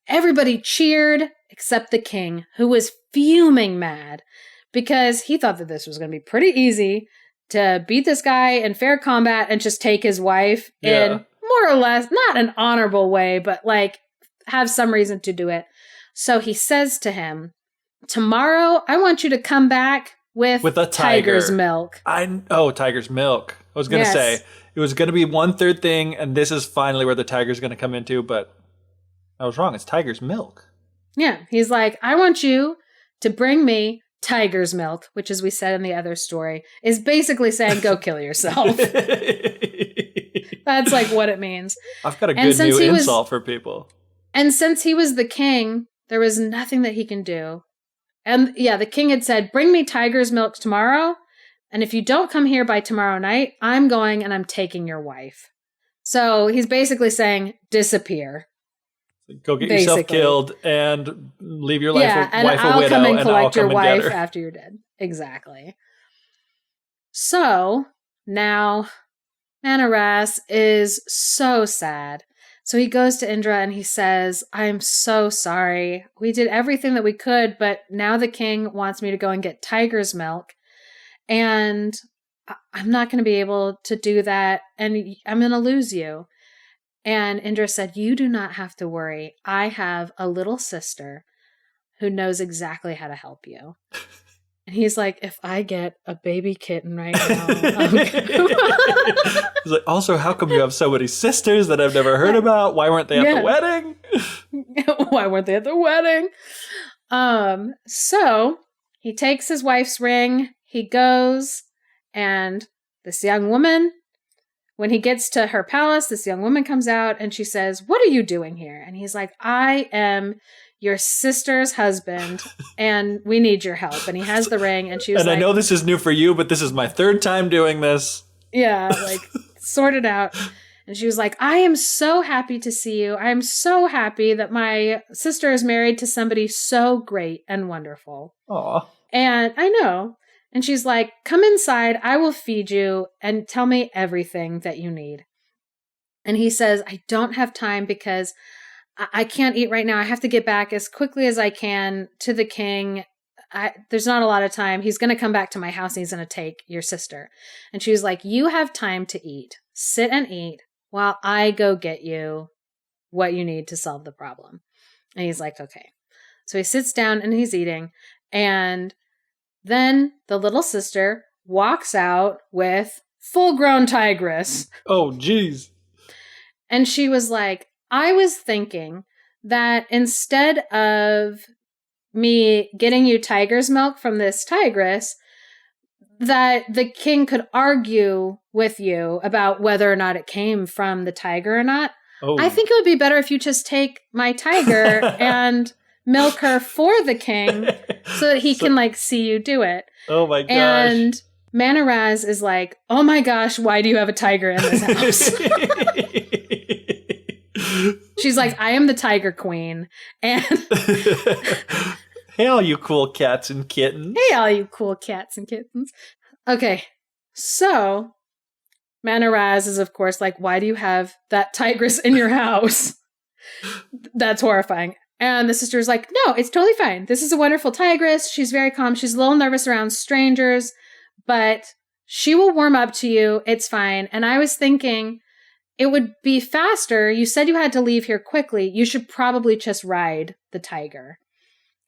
Everybody cheered except the king, who was fuming mad because he thought that this was going to be pretty easy to beat this guy in fair combat and just take his wife in more or less, not an honorable way, but, like, have some reason to do it. So he says to him, tomorrow I want you to come back with a tiger's milk. Tiger's milk. I was going to say, it was going to be 1/3 thing, and this is finally where the tiger's going to come into, but I was wrong. It's tiger's milk. Yeah. He's like, I want you to bring me tiger's milk, which, as we said in the other story, is basically saying, go kill yourself. That's like what it means. I've got a good new insult for people. And since he was the king, there was nothing that he can do. And yeah, the king had said, bring me tiger's milk tomorrow. And if you don't come here by tomorrow night, I'm going and I'm taking your wife. So he's basically saying, disappear. Go get yourself killed and leave your wife a widow. And I'll come and collect your wife after you're dead. Exactly. So now Manaras is so sad. So he goes to Indra and he says, I'm so sorry. We did everything that we could, but now the king wants me to go and get tiger's milk. And I'm not going to be able to do that. And I'm going to lose you. And Indra said, you do not have to worry. I have a little sister who knows exactly how to help you. And he's like, if I get a baby kitten right now. He's like, also, how come you have so many sisters that I've never heard about? Why weren't they at the wedding? Why weren't they at the wedding? So he takes his wife's ring. He goes, and this young woman, when he gets to her palace, this young woman comes out and she says, what are you doing here? And he's like, I am your sister's husband, and we need your help. And he has the ring, and she was like... And I know this is new for you, but this is my 3rd time doing this. Yeah, like, sort it out. And she was like, I am so happy to see you. I am so happy that my sister is married to somebody so great and wonderful. Aw. And I know. And she's like, come inside, I will feed you, and tell me everything that you need. And he says, I don't have time because I can't eat right now. I have to get back as quickly as I can to the king. There's not a lot of time. He's going to come back to my house and he's going to take your sister. And she was like, you have time to eat. Sit and eat while I go get you what you need to solve the problem. And he's like, okay. So he sits down and he's eating. And then the little sister walks out with full-grown tigress. Oh, geez. And she was like, I was thinking that instead of me getting you tiger's milk from this tigress, that the king could argue with you about whether or not it came from the tiger or not. Oh. I think it would be better if you just take my tiger and milk her for the king so that he can, like, see you do it. Oh, my gosh. And Manaraz is like, oh, my gosh, why do you have a tiger in this house? She's like, I am the tiger queen. And Hey, all you cool cats and kittens. Hey, all you cool cats and kittens. Okay, so Manaraz is, of course, like, why do you have that tigress in your house? That's horrifying. And the sister's like, no, it's totally fine. This is a wonderful tigress. She's very calm. She's a little nervous around strangers, but she will warm up to you. It's fine. And I was thinking it would be faster. You said you had to leave here quickly. You should probably just ride the tiger.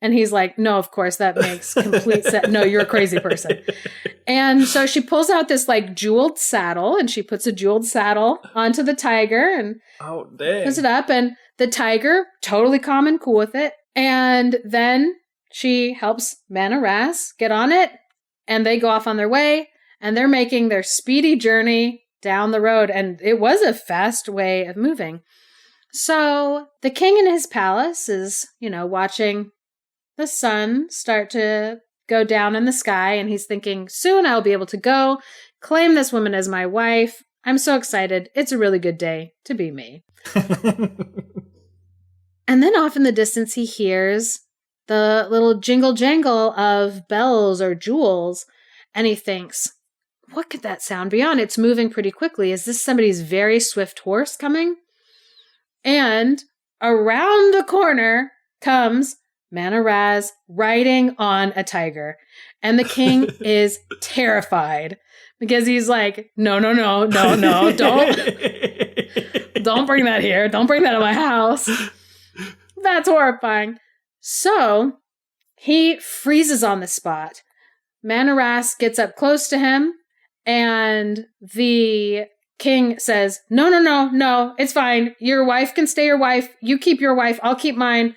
And he's like, no, of course, that makes complete sense. No, you're a crazy person. And so she pulls out this like jeweled saddle and she puts a jeweled saddle onto the tiger and puts it up. And the tiger, totally calm and cool with it. And then she helps Manaraz get on it and they go off on their way and they're making their speedy journey down the road. And it was a fast way of moving. So the king in his palace is, watching the sun start to go down in the sky, and he's thinking, soon I'll be able to go claim this woman as my wife. I'm so excited. It's a really good day to be me. And then off in the distance, he hears the little jingle jangle of bells or jewels, and he thinks, what could that sound be on? It's moving pretty quickly. Is this somebody's very swift horse coming? And around the corner comes Manaraz riding on a tiger. And the king is terrified because he's like, no, don't bring that here. Don't bring that in my house. That's horrifying. So he freezes on the spot. Manaraz gets up close to him and the king says, no, it's fine. Your wife can stay your wife. You keep your wife. I'll keep mine.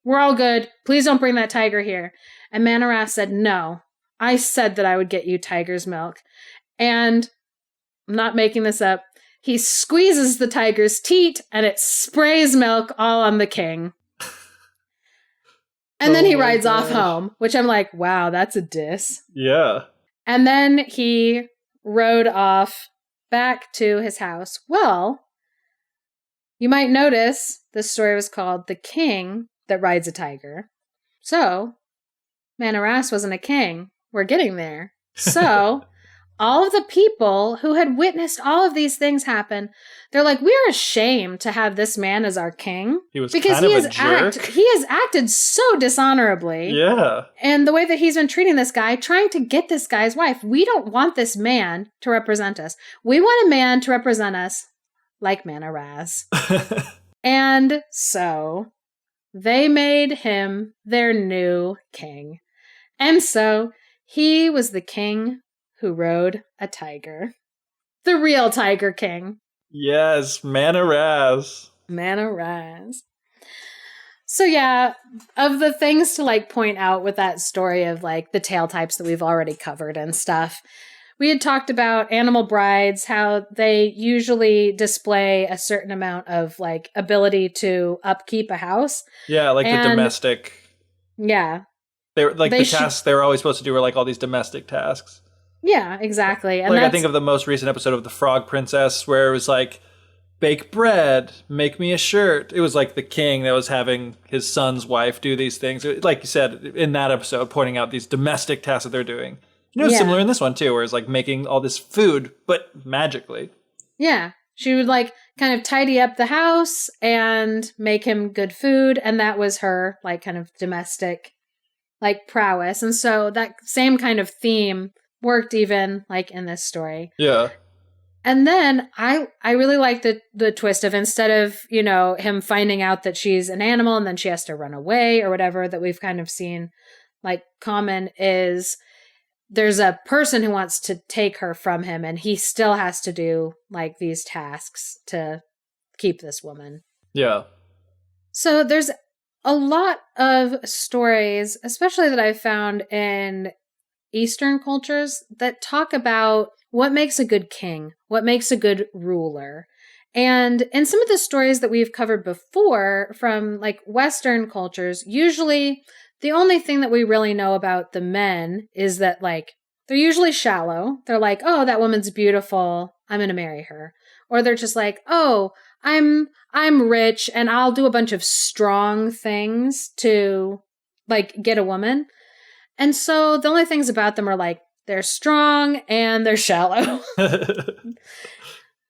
We're all good. Please don't bring that tiger here. And Manaraz said, no, I said that I would get you tiger's milk. And I'm not making this up. He squeezes the tiger's teat and it sprays milk all on the king. And then he rides off home, which I'm like, wow, that's a diss. Yeah. And then he rode off back to his house. Well, you might notice this story was called The King That Rides a Tiger. So, Manaraz wasn't a king. We're getting there. So, all of the people who had witnessed all of these things happen, they're like, we're ashamed to have this man as our king. He was because kind of a jerk. He has acted so dishonorably. Yeah. And the way that he's been treating this guy, trying to get this guy's wife. We don't want this man to represent us. We want a man to represent us like Manaraz. And so they made him their new king. And so he was the king who rode a tiger. The real Tiger King. Yes, Manaraz. Manaraz. So yeah, of the things to point out with that story of the tail types that we've already covered and stuff, we had talked about animal brides, how they usually display a certain amount of ability to upkeep a house. Yeah, the domestic. Yeah. The tasks they were always supposed to do were all these domestic tasks. Yeah, exactly. And I think of the most recent episode of The Frog Princess where it was bake bread, make me a shirt. It was the king that was having his son's wife do these things. Like you said in that episode, pointing out these domestic tasks that they're doing. And it was similar in this one too, where it's making all this food, but magically. Yeah. She would kind of tidy up the house and make him good food. And that was her kind of domestic prowess. And so that same kind of theme worked even in this story. Yeah. And then I really like the twist of instead of, him finding out that she's an animal and then she has to run away or whatever that we've kind of seen common is there's a person who wants to take her from him and he still has to do these tasks to keep this woman. Yeah. So there's a lot of stories, especially that I've found in Eastern cultures, that talk about what makes a good king, what makes a good ruler. And in some of the stories that we've covered before from Western cultures, usually the only thing that we really know about the men is that they're usually shallow. They're oh, that woman's beautiful. I'm going to marry her. Or they're just oh, I'm rich and I'll do a bunch of strong things to like get a woman. And so the only things about them are like they're strong and they're shallow.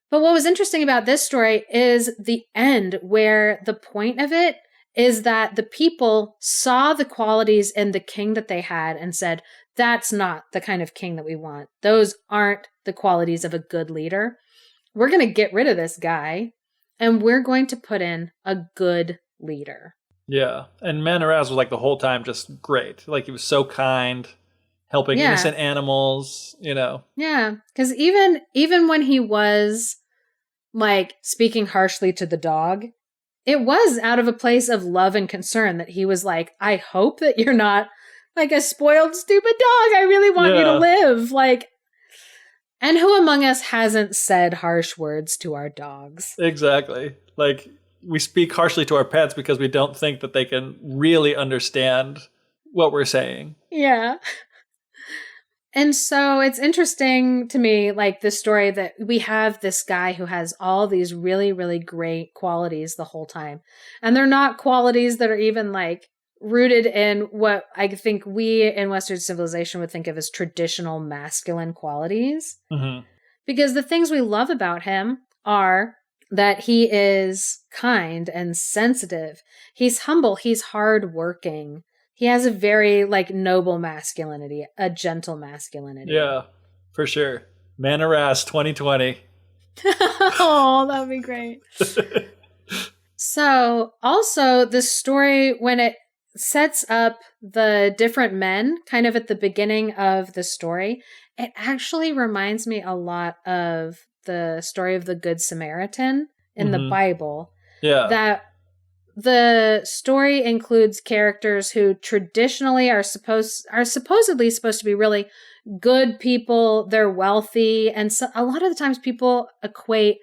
But what was interesting about this story is the end, where the point of it is that the people saw the qualities in the king that they had and said, that's not the kind of king that we want. Those aren't the qualities of a good leader. We're going to get rid of this guy and we're going to put in a good leader. Yeah. And Manaraz was like the whole time just great. Like he was so kind, helping innocent animals, you know. Yeah. Because even when he was like speaking harshly to the dog, it was out of a place of love and concern that he was like, I hope that you're not like a spoiled, stupid dog. I really want you to live. Like, and who among us hasn't said harsh words to our dogs? Exactly. Like, we speak harshly to our pets because we don't think that they can really understand what we're saying. Yeah. And so it's interesting to me, like the story that we have this guy who has all these really, really great qualities the whole time. And they're not qualities that are even like rooted in what I think we in Western civilization would think of as traditional masculine qualities. Mm-hmm. Because the things we love about him are that he is kind and sensitive. He's humble. He's hardworking. He has a very like noble masculinity, a gentle masculinity. Yeah, for sure. Manaraz 2020. Oh, that would be great. So also the story, when it sets up the different men kind of at the beginning of the story, it actually reminds me a lot of the story of the Good Samaritan in the Bible. Yeah. That the story includes characters who traditionally are supposedly supposed to be really good people. They're wealthy. And so a lot of the times people equate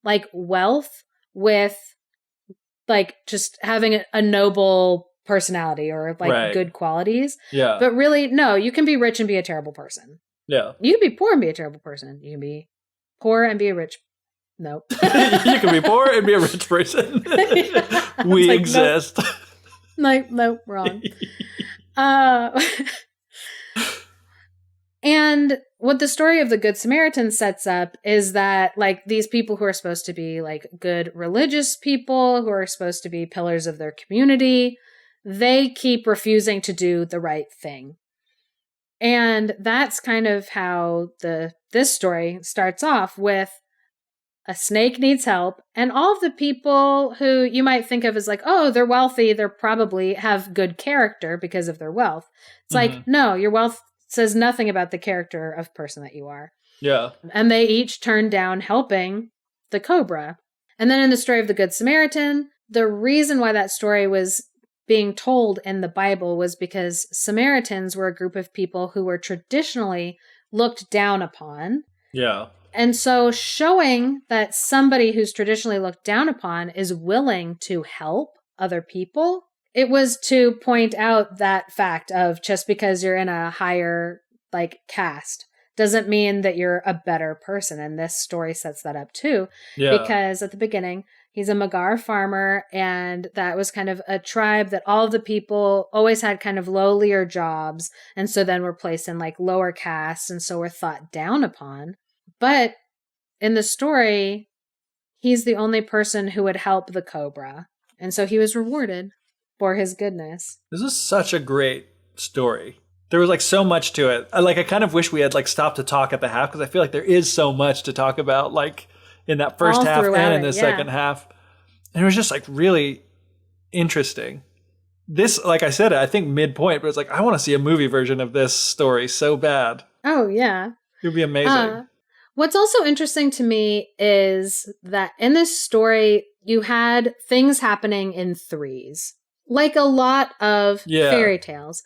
like wealth with like just having a noble personality or like good qualities. Yeah. But really, no, you can be rich and be a terrible person. Yeah. You can be poor and be a terrible person. You can be poor and be a rich. Nope. You can be poor and be a rich person. We like, exist. Nope, wrong. And what the story of the Good Samaritan sets up is that like these people who are supposed to be like good religious people, who are supposed to be pillars of their community, they keep refusing to do the right thing. And that's kind of how this story starts off with a snake needs help, and all of the people who you might think of as like, oh, they're wealthy, they're probably have good character because of their wealth. It's like, no, your wealth says nothing about the character of person that you are. Yeah. And they each turn down helping the cobra. And then in the story of the Good Samaritan, the reason why that story was being told in the Bible was because Samaritans were a group of people who were traditionally looked down upon. Yeah. And so showing that somebody who's traditionally looked down upon is willing to help other people, it was to point out that fact of just because you're in a higher like caste doesn't mean that you're a better person. And this story sets that up too. Yeah. Because at the beginning, he's a Magar farmer, and that was kind of a tribe that all of the people always had kind of lowlier jobs. And so then were placed in like lower castes, and so were thought down upon. But in the story, he's the only person who would help the cobra. And so he was rewarded for his goodness. This is such a great story. There was like so much to it. I kind of wish we had like stopped to talk at the half, because I feel like there is so much to talk about like in that first half and in the second half. And it was just like really interesting. This, like I said, I think midpoint, but it's like, I want to see a movie version of this story so bad. Oh, yeah. It would be amazing. What's also interesting to me is that in this story, you had things happening in threes, like a lot of fairy tales.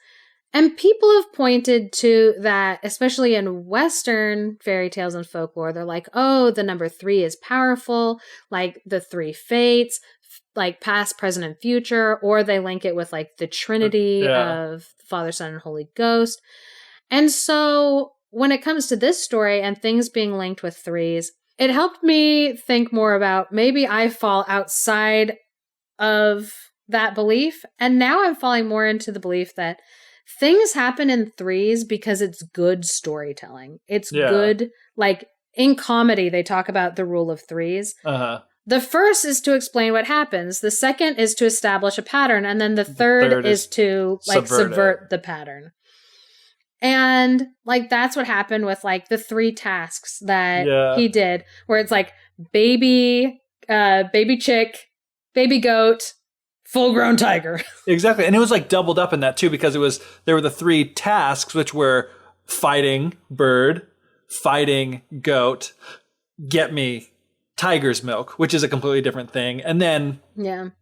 And people have pointed to that, especially in Western fairy tales and folklore. They're like, oh, the number 3 is powerful, like the 3 fates, like past, present, and future. Or they link it with like the Trinity of Father, Son, and Holy Ghost. And so when it comes to this story and things being linked with 3s, it helped me think more about maybe I fall outside of that belief. And now I'm falling more into the belief that things happen in threes because it's good storytelling. It's good, like in comedy, they talk about the rule of threes. Uh-huh. The first is to explain what happens. The second is to establish a pattern. And then the third is to like subvert the pattern. And like, that's what happened with like the 3 tasks that he did, where it's like baby chick, baby goat, full grown tiger. Exactly. And it was like doubled up in that too, because there were the 3 tasks, which were fighting bird, fighting goat, get me tiger's milk, which is a completely different thing. And then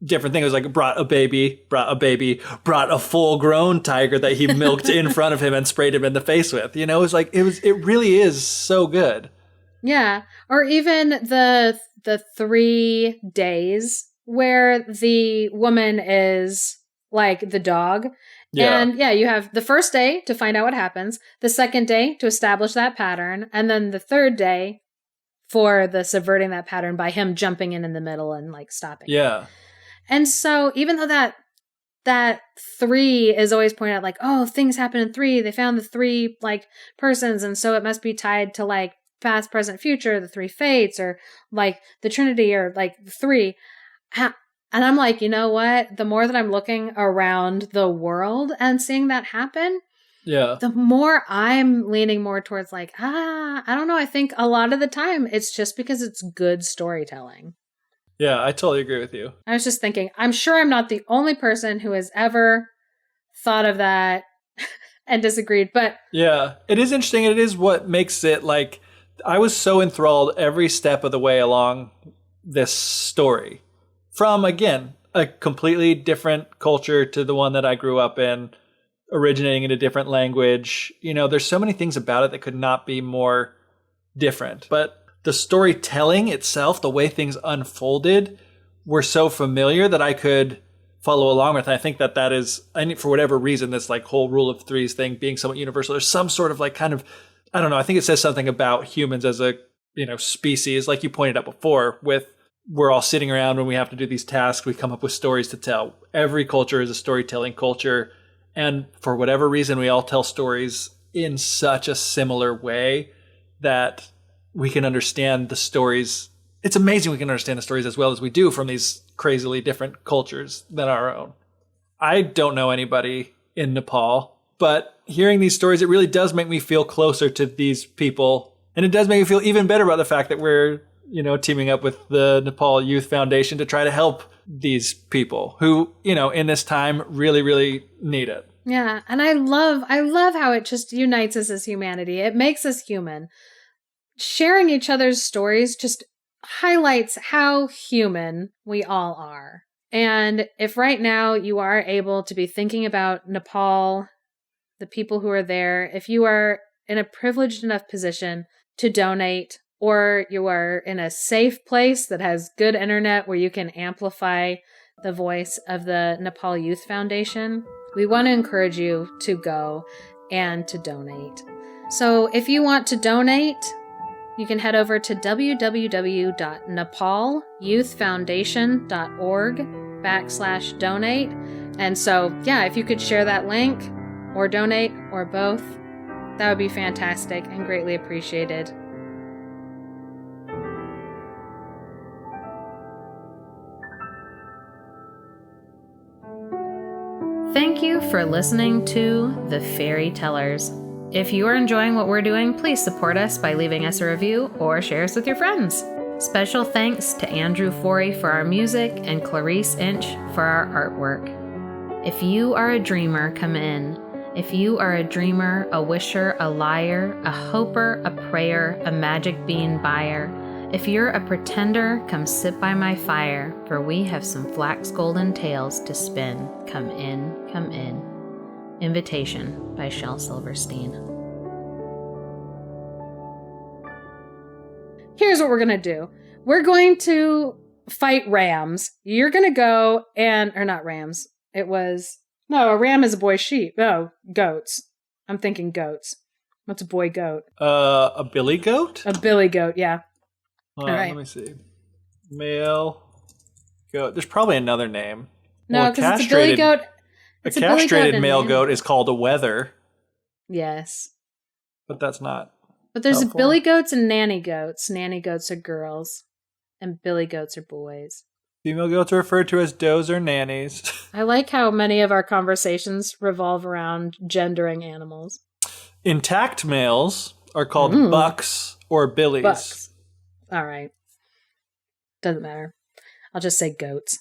different thing. It was like brought a baby, brought a full grown tiger that he milked in front of him and sprayed him in the face with. You know, it really is so good. Yeah. Or even the 3 days where the woman is like the dog. Yeah. And you have the first day to find out what happens, the second day to establish that pattern, and then the third day for the subverting that pattern by him jumping in the middle and like stopping. Yeah. And so even though that 3 is always pointed out like, oh, things happen in 3, they found the 3 like persons, and so it must be tied to like past, present, future, the 3 fates, or like the Trinity, or like the 3. And I'm like, you know what? The more that I'm looking around the world and seeing that happen, the more I'm leaning more towards like, I don't know. I think a lot of the time it's just because it's good storytelling. Yeah, I totally agree with you. I was just thinking, I'm sure I'm not the only person who has ever thought of that and disagreed, but yeah, it is interesting. It is what makes it like, I was so enthralled every step of the way along this story. From, again, a completely different culture to the one that I grew up in, originating in a different language. You know, there's so many things about it that could not be more different. But the storytelling itself, the way things unfolded, were so familiar that I could follow along with. And I think that is, for whatever reason, this like whole rule of threes thing being somewhat universal. There's some sort of like kind of, I don't know, I think it says something about humans as a, species, like you pointed out before, with we're all sitting around when we have to do these tasks, we come up with stories to tell. Every culture is a storytelling culture. And for whatever reason, we all tell stories in such a similar way that we can understand the stories. It's amazing we can understand the stories as well as we do from these crazily different cultures than our own. I don't know anybody in Nepal, but hearing these stories, it really does make me feel closer to these people. And it does make me feel even better about the fact that we're teaming up with the Nepal Youth Foundation to try to help these people who, in this time really, really need it. Yeah. And I love how it just unites us as humanity. It makes us human. Sharing each other's stories just highlights how human we all are. And if right now you are able to be thinking about Nepal, the people who are there, if you are in a privileged enough position to donate, or you are in a safe place that has good internet where you can amplify the voice of the Nepal Youth Foundation, we want to encourage you to go and to donate. So if you want to donate, you can head over to www.nepalyouthfoundation.org/donate. And so, if you could share that link or donate or both, that would be fantastic and greatly appreciated. Thank you for listening to The Fairy Tellers. If you are enjoying what we're doing, please support us by leaving us a review or share us with your friends. Special thanks to Andrew Forey for our music and Clarice Inch for our artwork. If you are a dreamer, come in. If you are a dreamer, a wisher, a liar, a hoper, a prayer, a magic bean buyer, if you're a pretender, come sit by my fire, for we have some flax golden tales to spin. Come in, come in. Invitation by Shel Silverstein. Here's what we're going to do. We're going to fight rams. You're going to go or not rams. A ram is a boy sheep. No, goats. I'm thinking goats. What's a boy goat? A billy goat? A billy goat, yeah. All right. Let me see. Male goat. There's probably another name. No, because it's a billy goat. A It's a billy goat castrated and male nanny. goat is called a wether, Yes. but that's not. But there's helpful. billy goats and nanny goats. Nanny goats are girls, and billy goats are boys. Female goats are referred to as does or nannies. I like how many of our conversations revolve around gendering animals. Intact males are called bucks or billies. Bucks. All right. Doesn't matter. I'll just say goats.